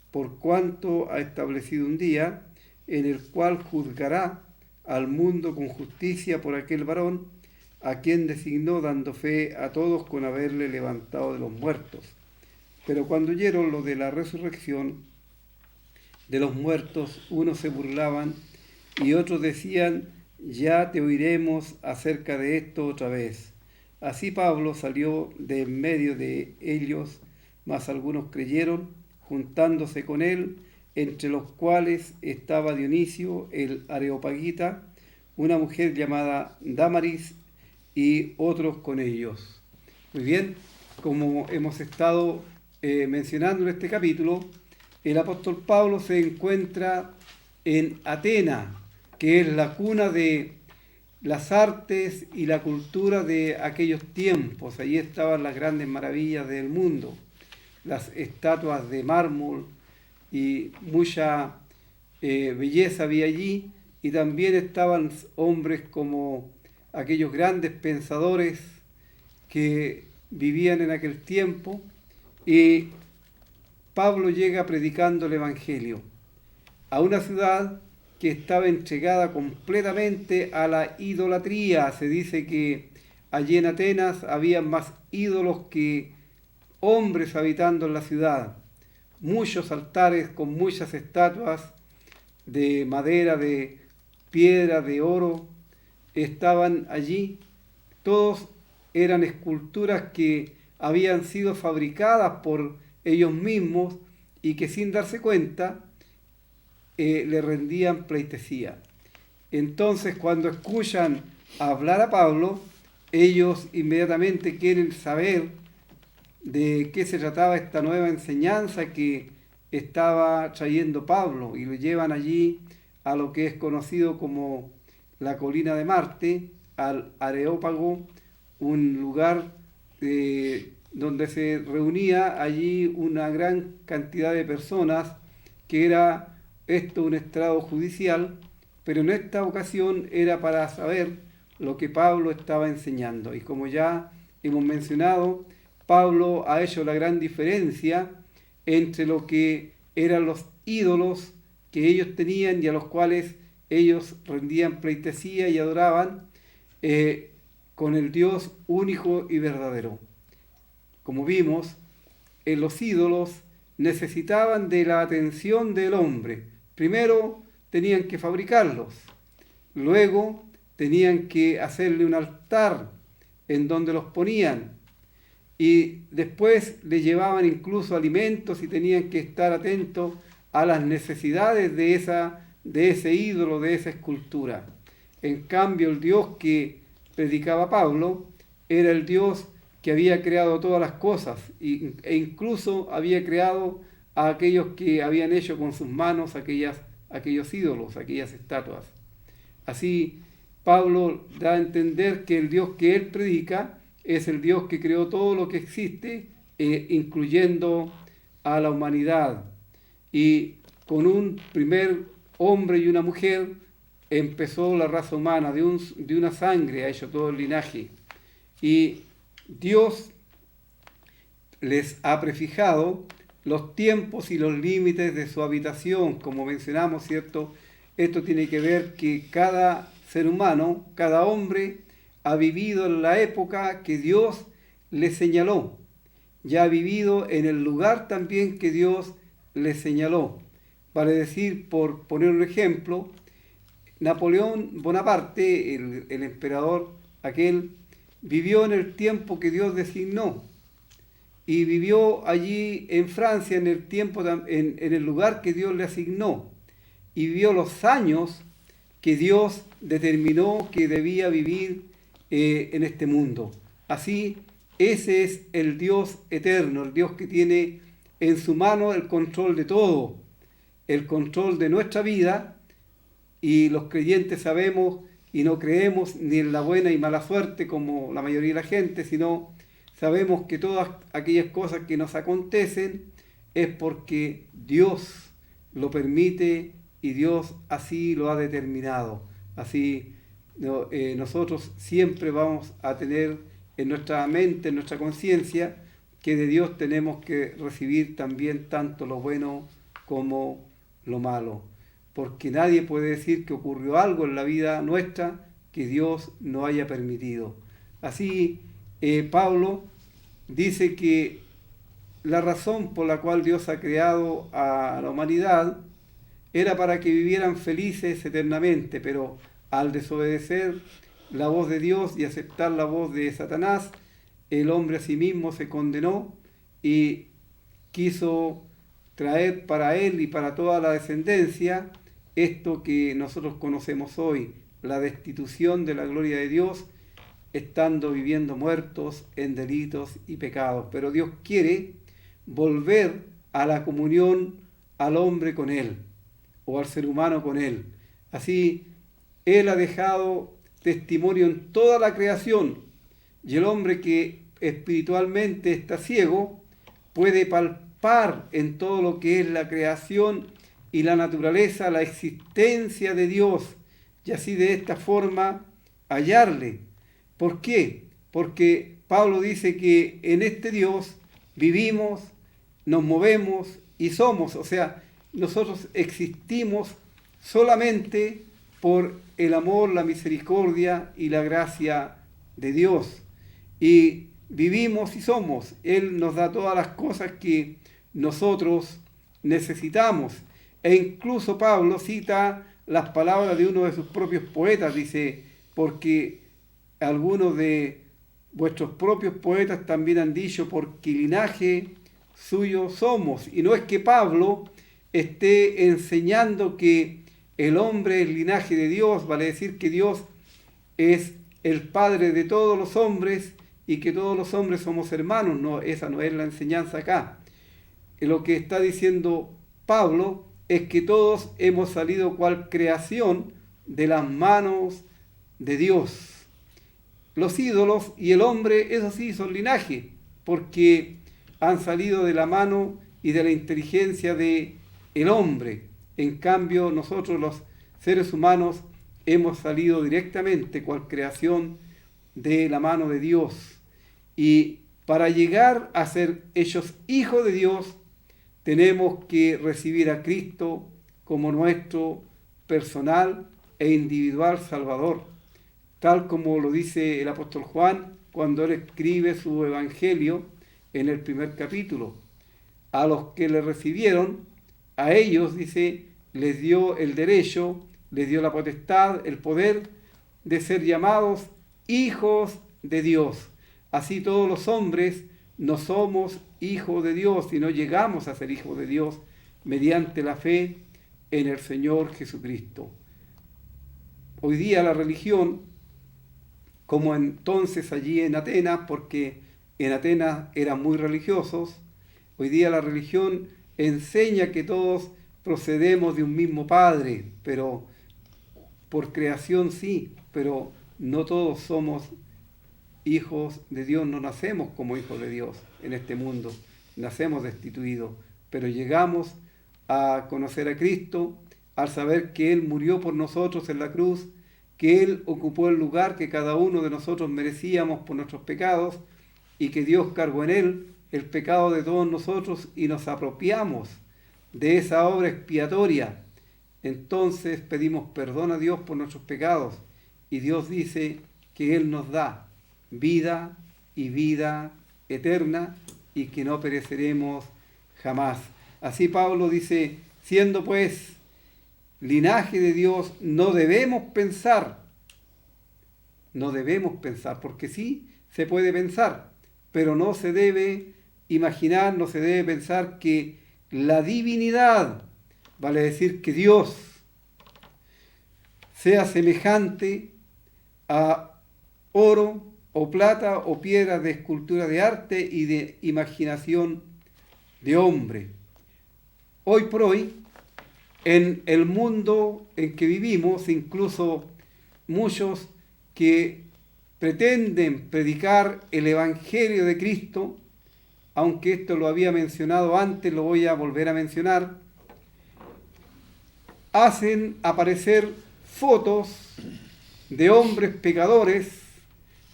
por cuanto ha establecido un día en el cual juzgará al mundo con justicia por aquel varón, a quien designó, dando fe a todos con haberle levantado de los muertos. Pero cuando oyeron lo de la resurrección de los muertos, unos se burlaban y otros decían: ya te oiremos acerca de esto otra vez. Así Pablo salió de en medio de ellos, mas algunos creyeron, juntándose con él, entre los cuales estaba Dionisio el Areopagita, una mujer llamada Dámaris, y otros con ellos. Muy bien, como hemos estado mencionando en este capítulo, el apóstol Pablo se encuentra en Atenas, que es la cuna de las artes y la cultura de aquellos tiempos. Allí estaban las grandes maravillas del mundo, las estatuas de mármol, y mucha belleza había allí, y también estaban hombres como aquellos grandes pensadores que vivían en aquel tiempo, y Pablo llega predicando el Evangelio a una ciudad que estaba entregada completamente a la idolatría. Se dice que allí en Atenas había más ídolos que hombres habitando en la ciudad. Muchos altares con muchas estatuas de madera, de piedra, de oro, estaban allí. Todos eran esculturas que habían sido fabricadas por ellos mismos y que sin darse cuenta le rendían pleitesía. Entonces, cuando escuchan hablar a Pablo, ellos inmediatamente quieren saber de qué se trataba esta nueva enseñanza que estaba trayendo Pablo, y lo llevan allí a lo que es conocido como la colina de Marte, al Areópago, un lugar donde se reunía allí una gran cantidad de personas, que era esto un estrado judicial, pero en esta ocasión era para saber lo que Pablo estaba enseñando. Y como ya hemos mencionado, Pablo ha hecho la gran diferencia entre lo que eran los ídolos que ellos tenían y a los cuales ellos rendían pleitesía y adoraban, con el Dios único y verdadero. Como vimos, los ídolos necesitaban de la atención del hombre. Primero tenían que fabricarlos, luego tenían que hacerle un altar en donde los ponían, y después le llevaban incluso alimentos y tenían que estar atentos a las necesidades de ese ídolo, de esa escultura. En cambio, el Dios que predicaba Pablo era el Dios que había creado todas las cosas, e incluso había creado a aquellos que habían hecho con sus manos aquellos ídolos, aquellas estatuas. Así, Pablo da a entender que el Dios que él predica es el Dios que creó todo lo que existe, incluyendo a la humanidad. Y con un primer hombre y una mujer empezó la raza humana, de una sangre ha hecho todo el linaje. Y Dios les ha prefijado los tiempos y los límites de su habitación, como mencionamos, ¿cierto? Esto tiene que ver que cada ser humano, cada hombre, ha vivido en la época que Dios le señaló. Ya ha vivido en el lugar también que Dios le señaló. Vale decir, por poner un ejemplo, Napoleón Bonaparte, el emperador aquel, vivió en el tiempo que Dios designó. Y vivió allí en Francia en el tiempo, en el lugar que Dios le asignó. Y vivió los años que Dios determinó que debía vivir en este mundo. Así, ese es el Dios eterno, el Dios que tiene en su mano el control de todo, el control de nuestra vida, y los creyentes sabemos y no creemos ni en la buena y mala suerte como la mayoría de la gente, sino sabemos que todas aquellas cosas que nos acontecen es porque Dios lo permite y Dios así lo ha determinado. Así nosotros siempre vamos a tener en nuestra mente, en nuestra conciencia, que de Dios tenemos que recibir también tanto lo bueno como lo malo. Porque nadie puede decir que ocurrió algo en la vida nuestra que Dios no haya permitido. Así, Pablo dice que la razón por la cual Dios ha creado a la humanidad era para que vivieran felices eternamente, pero al desobedecer la voz de Dios y aceptar la voz de Satanás, el hombre a sí mismo se condenó y quiso traer para él y para toda la descendencia esto que nosotros conocemos hoy, la destitución de la gloria de Dios, estando viviendo muertos en delitos y pecados. Pero Dios quiere volver a la comunión al hombre con Él, o al ser humano con Él. Así, Él ha dejado testimonio en toda la creación, y el hombre que espiritualmente está ciego puede palpar en todo lo que es la creación y la naturaleza la existencia de Dios, y así de esta forma hallarle. ¿Por qué? Porque Pablo dice que en este Dios vivimos, nos movemos y somos, o sea, nosotros existimos solamente por el amor, la misericordia y la gracia de Dios. Y vivimos y somos. Él nos da todas las cosas que nosotros necesitamos. E incluso Pablo cita las palabras de uno de sus propios poetas. Dice, porque algunos de vuestros propios poetas también han dicho, porque linaje suyo somos. Y no es que Pablo esté enseñando que el hombre es linaje de Dios, vale decir que Dios es el Padre de todos los hombres y que todos los hombres somos hermanos. No, esa no es la enseñanza acá. Lo que está diciendo Pablo es que todos hemos salido cual creación de las manos de Dios. Los ídolos y el hombre, eso sí, son linaje, porque han salido de la mano y de la inteligencia del hombre. En cambio, nosotros los seres humanos hemos salido directamente cual creación de la mano de Dios. Y para llegar a ser hechos hijos de Dios, tenemos que recibir a Cristo como nuestro personal e individual Salvador, tal como lo dice el apóstol Juan cuando él escribe su evangelio en el primer capítulo. A los que le recibieron, a ellos, dice, les dio el derecho, les dio la potestad, el poder de ser llamados hijos de Dios. Así todos los hombres no somos hijos de Dios, sino llegamos a ser hijos de Dios mediante la fe en el Señor Jesucristo. Hoy día la religión, como entonces allí en Atenas, porque en Atenas eran muy religiosos, hoy día la religión enseña que todos procedemos de un mismo Padre, pero por creación sí, pero no todos somos hijos de Dios, no nacemos como hijos de Dios en este mundo, nacemos destituidos, pero llegamos a conocer a Cristo al saber que Él murió por nosotros en la cruz, que Él ocupó el lugar que cada uno de nosotros merecíamos por nuestros pecados y que Dios cargó en Él el pecado de todos nosotros y nos apropiamos de esa obra expiatoria, entonces pedimos perdón a Dios por nuestros pecados y Dios dice que Él nos da vida y vida eterna y que no pereceremos jamás. Así Pablo dice, siendo pues linaje de Dios, no debemos pensar, porque sí se puede pensar, pero no se debe imaginar, no se debe pensar que la divinidad, vale decir que Dios, sea semejante a oro o plata o piedras de escultura de arte y de imaginación de hombre. Hoy por hoy, en el mundo en que vivimos, incluso muchos que pretenden predicar el Evangelio de Cristo, aunque esto lo había mencionado antes, lo voy a volver a mencionar, hacen aparecer fotos de hombres pecadores,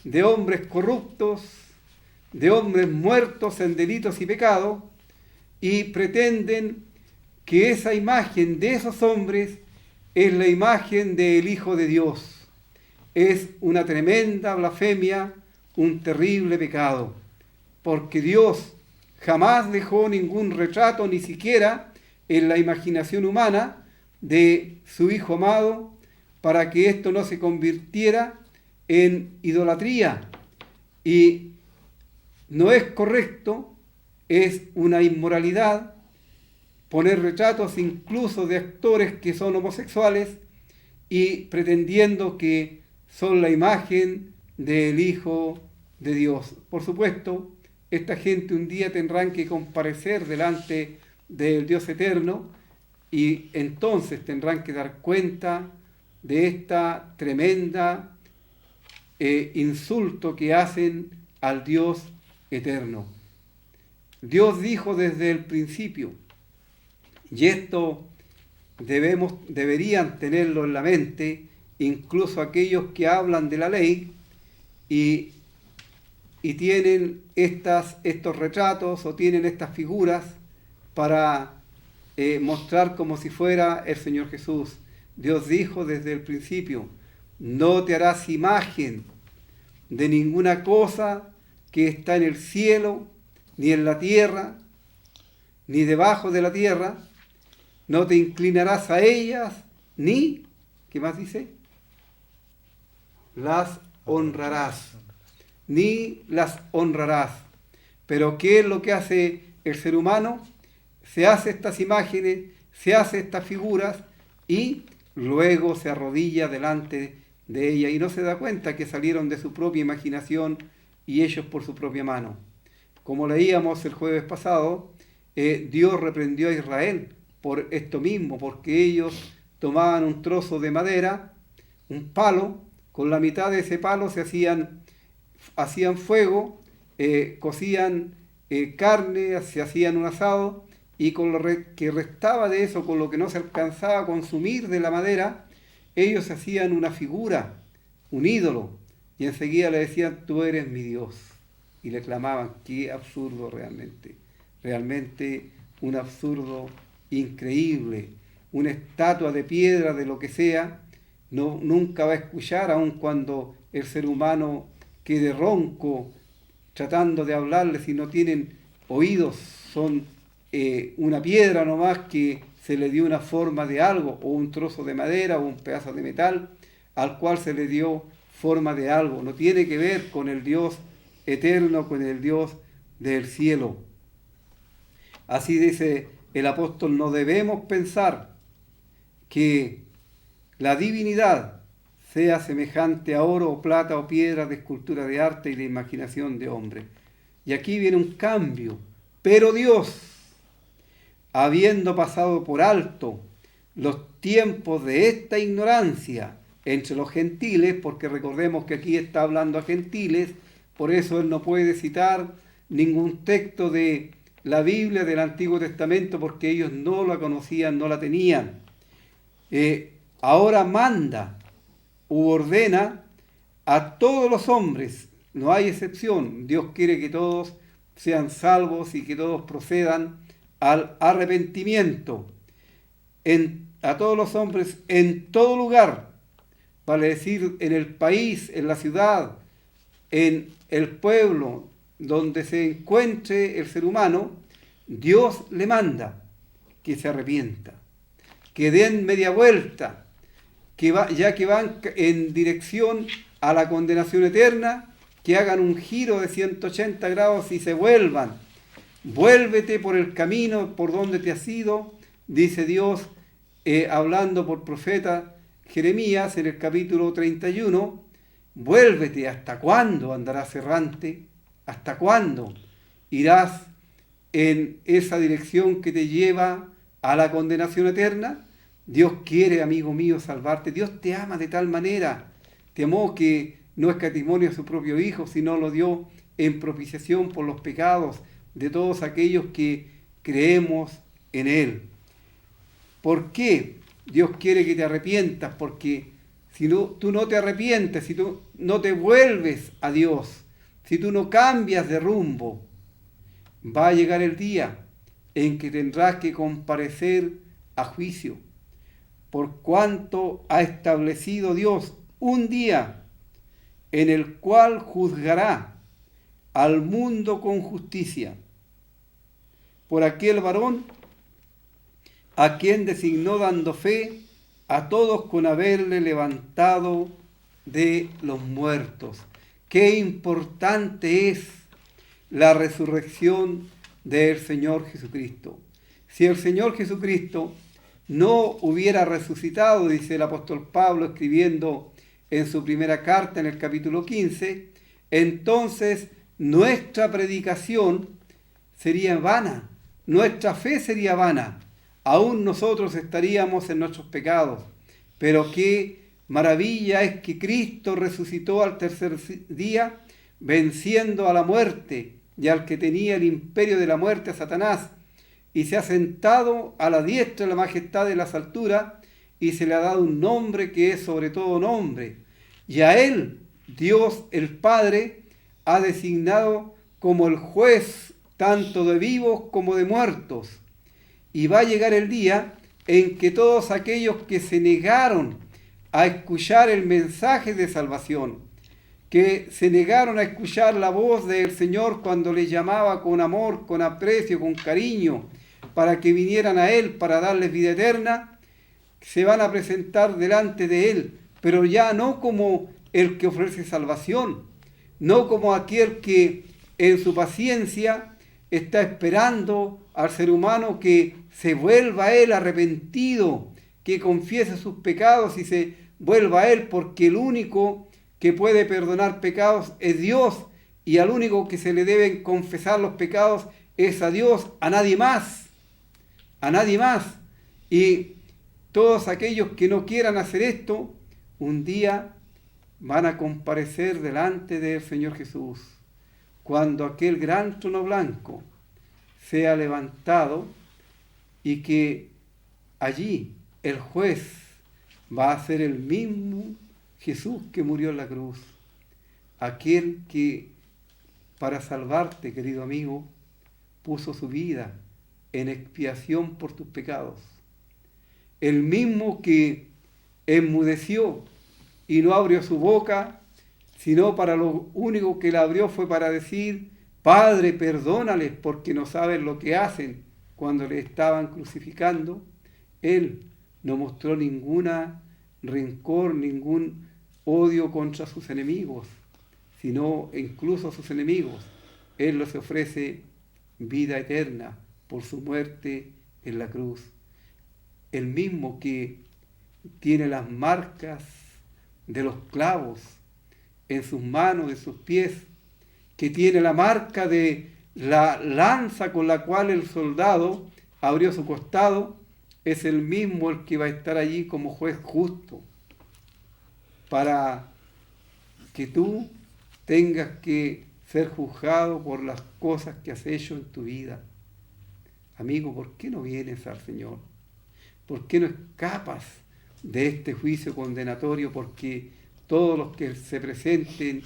de hombres corruptos, de hombres muertos en delitos y pecados, y pretenden que esa imagen de esos hombres es la imagen del Hijo de Dios. Es una tremenda blasfemia, un terrible pecado, porque Dios jamás dejó ningún retrato, ni siquiera en la imaginación humana, de su Hijo amado, para que esto no se convirtiera en idolatría. Y no es correcto, es una inmoralidad poner retratos incluso de actores que son homosexuales y pretendiendo que son la imagen del Hijo de Dios. Por supuesto, esta gente un día tendrán que comparecer delante del Dios eterno y entonces tendrán que dar cuenta de esta tremenda insulto que hacen al Dios eterno. Dios dijo desde el principio, y esto deberían tenerlo en la mente, incluso aquellos que hablan de la ley y tienen estos retratos o tienen estas figuras para mostrar como si fuera el Señor Jesús. Dios dijo desde el principio, no te harás imagen de ninguna cosa que está en el cielo, ni en la tierra, ni debajo de la tierra, no te inclinarás a ellas, ni, ¿qué más dice? Las honrarás, ni las honrarás. Pero ¿qué es lo que hace el ser humano? Se hace estas imágenes, se hace estas figuras y luego se arrodilla delante de ella y no se da cuenta que salieron de su propia imaginación y ellos por su propia mano. Como leíamos el jueves pasado, Dios reprendió a Israel por esto mismo, porque ellos tomaban un trozo de madera, un palo, con la mitad de ese palo se hacían fuego, cocían carne, se hacían un asado, y con lo que restaba de eso, con lo que no se alcanzaba a consumir de la madera, ellos hacían una figura, un ídolo, y enseguida le decían, tú eres mi Dios. Y le clamaban, qué absurdo realmente, realmente un absurdo increíble. Una estatua de piedra, de lo que sea, nunca va a escuchar, aun cuando el ser humano quede ronco tratando de hablarle, si no tienen oídos, son una piedra nomás que se le dio una forma de algo, o un trozo de madera, o un pedazo de metal, al cual se le dio forma de algo. No tiene que ver con el Dios eterno, con el Dios del cielo. Así dice el apóstol, no debemos pensar que la divinidad sea semejante a oro o plata o piedra de escultura de arte y de imaginación de hombre. Y aquí viene un cambio. Pero Dios, habiendo pasado por alto los tiempos de esta ignorancia entre los gentiles, porque recordemos que aquí está hablando a gentiles, por eso él no puede citar ningún texto de la Biblia del Antiguo Testamento, porque ellos no la conocían, no la tenían. Ahora manda u ordena a todos los hombres, no hay excepción, Dios quiere que todos sean salvos y que todos procedan al arrepentimiento. A todos los hombres en todo lugar, vale decir, en el país, en la ciudad, en el pueblo donde se encuentre el ser humano, Dios le manda que se arrepienta, que den media vuelta, ya que van en dirección a la condenación eterna, que hagan un giro de 180 grados y se vuelvan. Vuélvete por el camino por donde te has ido, dice Dios, hablando por profeta Jeremías en el capítulo 31. Vuélvete. ¿Hasta cuándo andarás errante? ¿Hasta cuándo irás en esa dirección que te lleva a la condenación eterna? Dios quiere, amigo mío, salvarte. Dios te ama de tal manera. Te amó que no escatimó a su propio Hijo, sino lo dio en propiciación por los pecados de todos aquellos que creemos en Él. ¿Por qué Dios quiere que te arrepientas? Porque si tú no te arrepientes, si tú no te vuelves a Dios, si tú no cambias de rumbo, va a llegar el día en que tendrás que comparecer a juicio, por cuanto ha establecido Dios un día en el cual juzgará al mundo con justicia por aquel varón a quien designó dando fe a todos con haberle levantado de los muertos. Qué importante es la resurrección del Señor Jesucristo. Si el Señor Jesucristo no hubiera resucitado, dice el apóstol Pablo escribiendo en su primera carta en el capítulo 15, entonces nuestra predicación sería vana, nuestra fe sería vana, aún nosotros estaríamos en nuestros pecados. Pero qué maravilla es que Cristo resucitó al tercer día, venciendo a la muerte y al que tenía el imperio de la muerte, a Satanás, y se ha sentado a la diestra de la majestad de las alturas, y se le ha dado un nombre que es sobre todo nombre. Y a él, Dios el Padre, ha designado como el juez tanto de vivos como de muertos. Y va a llegar el día en que todos aquellos que se negaron a escuchar el mensaje de salvación, que se negaron a escuchar la voz del Señor cuando les llamaba con amor, con aprecio, con cariño, para que vinieran a Él para darles vida eterna, se van a presentar delante de Él, pero ya no como el que ofrece salvación, no como aquel que en su paciencia está esperando al ser humano que se vuelva a Él arrepentido, que confiese sus pecados y se vuelva a Él, porque el único que puede perdonar pecados es Dios, y al único que se le deben confesar los pecados es a Dios, a nadie más, a nadie más. Y todos aquellos que no quieran hacer esto, un día van a comparecer delante del Señor Jesús, cuando aquel gran trono blanco sea levantado, y que allí el juez va a ser el mismo Jesús que murió en la cruz, aquel que para salvarte, querido amigo, puso su vida en expiación por tus pecados, el mismo que enmudeció y no abrió su boca, sino para lo único que la abrió fue para decir: Padre, perdónales porque no saben lo que hacen. Cuando le estaban crucificando, Él no mostró ninguna rencor, ningún odio contra sus enemigos, sino incluso a sus enemigos. Él les ofrece vida eterna por su muerte en la cruz. El mismo que tiene las marcas de los clavos en sus manos, en sus pies, que tiene la marca de la lanza con la cual el soldado abrió su costado, es el mismo el que va a estar allí como juez justo, para que tú tengas que ser juzgado por las cosas que has hecho en tu vida. Amigo, ¿por qué no vienes al Señor? ¿Por qué no escapas de este juicio condenatorio? Porque todos los que se presenten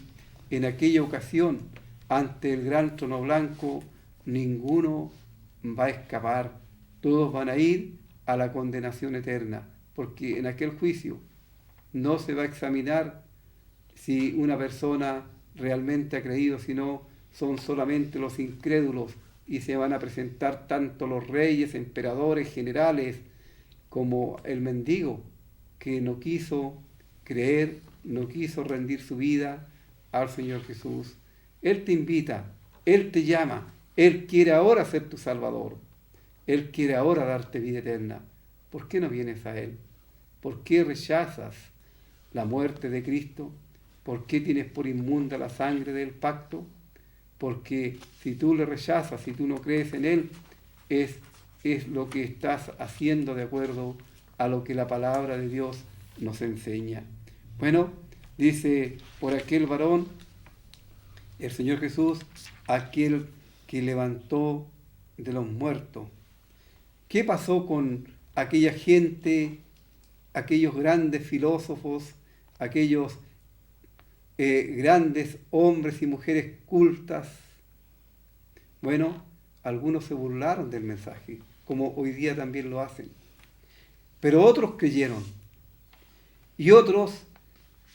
en aquella ocasión ante el gran trono blanco, ninguno va a escapar. Todos van a ir a la condenación eterna, porque en aquel juicio no se va a examinar si una persona realmente ha creído, sino son solamente los incrédulos, y se van a presentar tanto los reyes, emperadores, generales, como el mendigo que no quiso creer, no quiso rendir su vida al Señor Jesús. Él te invita, Él te llama, Él quiere ahora ser tu Salvador, Él quiere ahora darte vida eterna. ¿Por qué no vienes a Él? ¿Por qué rechazas la muerte de Cristo? ¿Por qué tienes por inmunda la sangre del pacto? Porque si tú le rechazas, si tú no crees en Él, es lo que estás haciendo de acuerdo a lo que la palabra de Dios nos enseña. Bueno, dice, por aquel varón, el Señor Jesús, aquel que levantó de los muertos. ¿Qué pasó con aquella gente, aquellos grandes filósofos, aquellos grandes hombres y mujeres cultas? Bueno, algunos se burlaron del mensaje, como hoy día también lo hacen. Pero otros creyeron. Y otros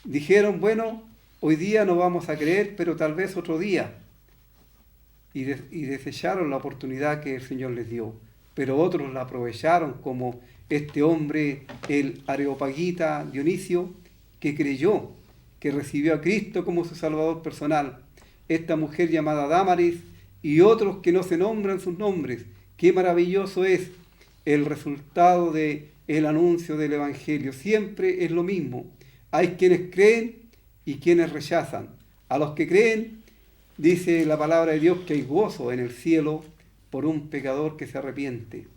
dijeron, bueno, hoy día no vamos a creer, pero tal vez otro día. Y desecharon la oportunidad que el Señor les dio. Pero otros la aprovecharon, como este hombre, el Areopagita Dionisio, que creyó, que recibió a Cristo como su Salvador personal. Esta mujer llamada Dámaris y otros que no se nombran sus nombres. Qué maravilloso es el resultado del anuncio del Evangelio. Siempre es lo mismo. Hay quienes creen y quienes rechazan. A los que creen, dice la palabra de Dios, que hay gozo en el cielo por un pecador que se arrepiente.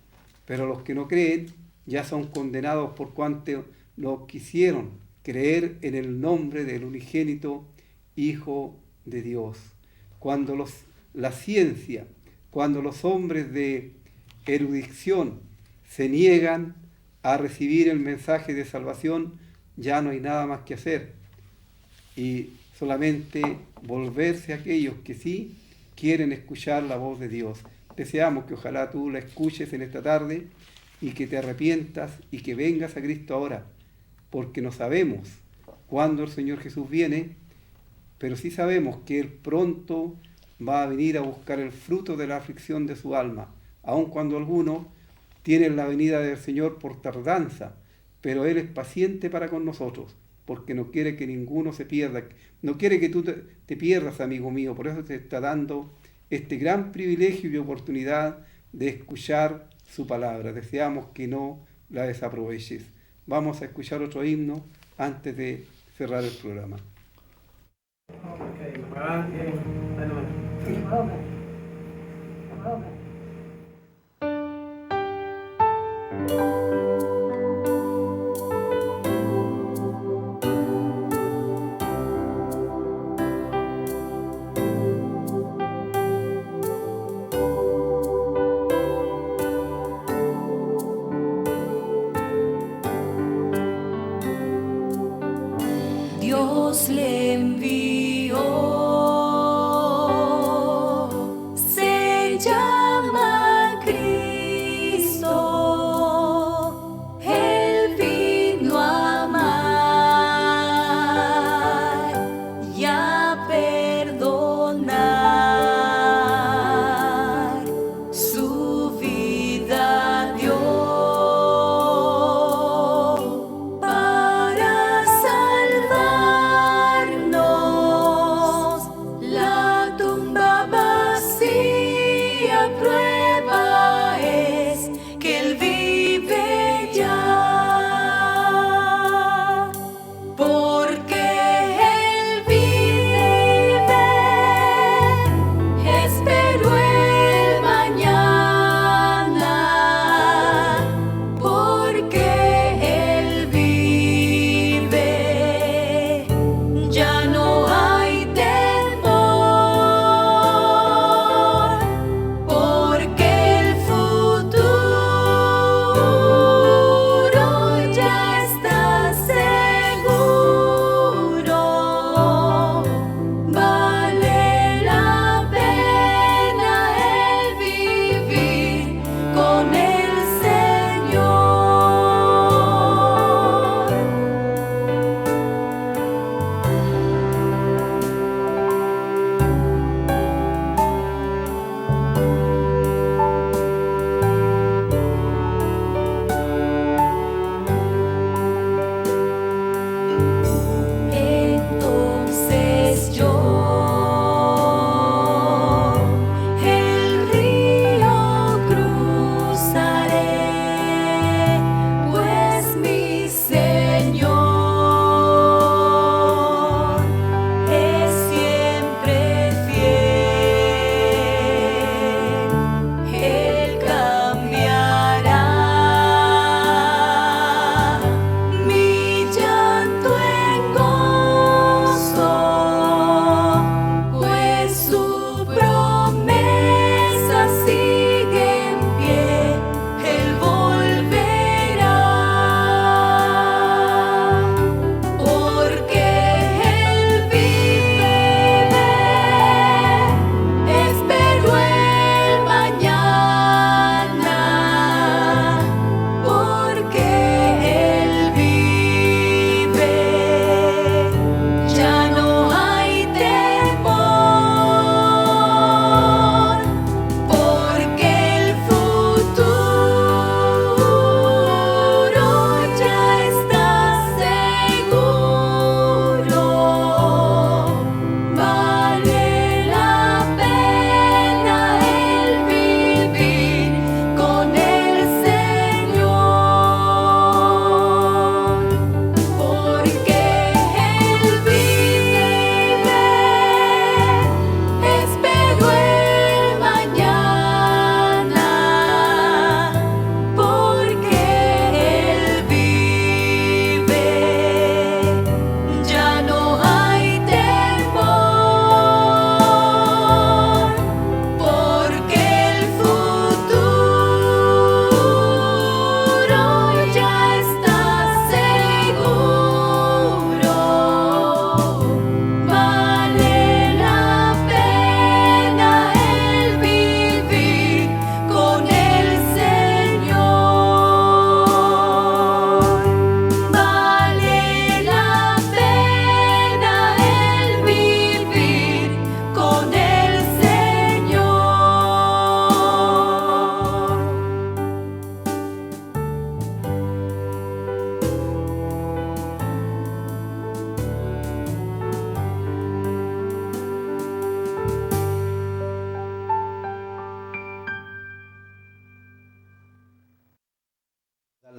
Pero los que no creen ya son condenados por cuanto no quisieron creer en el nombre del unigénito Hijo de Dios. Cuando la ciencia, cuando los hombres de erudición se niegan a recibir el mensaje de salvación, ya no hay nada más que hacer. Y solamente volverse a aquellos que sí quieren escuchar la voz de Dios. Deseamos que ojalá tú la escuches en esta tarde y que te arrepientas y que vengas a Cristo ahora, porque no sabemos cuándo el Señor Jesús viene, pero sí sabemos que Él pronto va a venir a buscar el fruto de la aflicción de su alma, aun cuando algunos tienen la venida del Señor por tardanza, pero Él es paciente para con nosotros, porque no quiere que ninguno se pierda, no quiere que tú te pierdas, amigo mío, por eso te está dando este gran privilegio y oportunidad de escuchar su palabra. Deseamos que no la desaproveches. Vamos a escuchar otro himno antes de cerrar el programa. Dios le envió, se llama Cristo, Él vino a amar y a perdonar, su vida dio para salvarnos.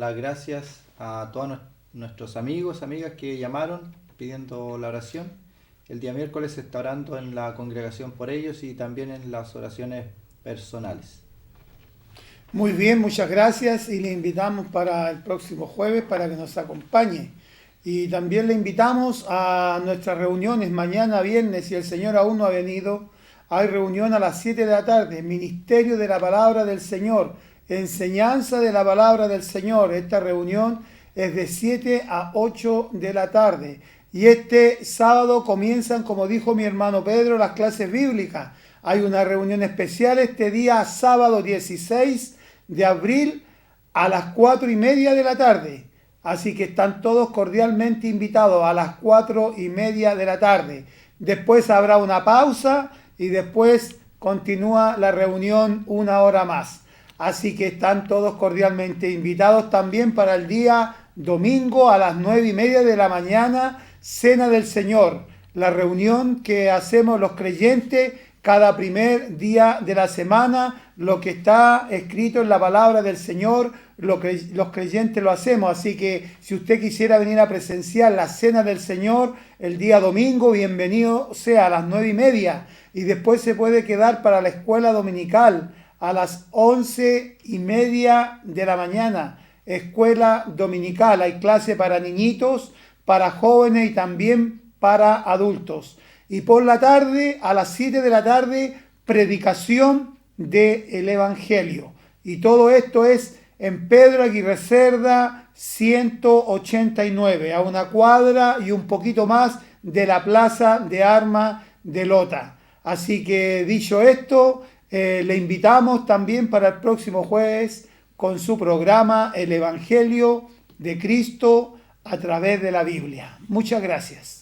las gracias a todos nuestros amigos, amigas que llamaron pidiendo la oración. El día miércoles se está orando en la congregación por ellos y también en las oraciones personales. Muy bien, muchas gracias y le invitamos para el próximo jueves para que nos acompañe. Y también le invitamos a nuestras reuniones mañana viernes, si el Señor aún no ha venido. Hay reunión a las 7 de la tarde, Ministerio de la Palabra del Señor, enseñanza de la Palabra del Señor. Esta reunión es de 7 a 8 de la tarde. Y este sábado comienzan, como dijo mi hermano Pedro, las clases bíblicas. Hay una reunión especial este día, sábado 16 de abril, a las 4:30 de la tarde. Así que están todos cordialmente invitados a las 4:30 de la tarde. Después habrá una pausa y después continúa la reunión 1 hora más. Así que están todos cordialmente invitados también para el día domingo a las 9:30 de la mañana, Cena del Señor, la reunión que hacemos los creyentes cada primer día de la semana, lo que está escrito en la palabra del Señor, los creyentes lo hacemos. Así que si usted quisiera venir a presenciar la Cena del Señor el día domingo, bienvenido sea a las 9:30. Y después se puede quedar para la escuela dominical a las 11:30 de la mañana. Escuela dominical, hay clase para niñitos, para jóvenes y también para adultos. Y por la tarde, a las 7 de la tarde, predicación del Evangelio. Y todo esto es en Pedro Aguirre Cerda 189, a 1 cuadra y un poquito más de la Plaza de Armas de Lota. Así que dicho esto, le invitamos también para el próximo jueves con su programa El Evangelio de Cristo a través de la Biblia. Muchas gracias.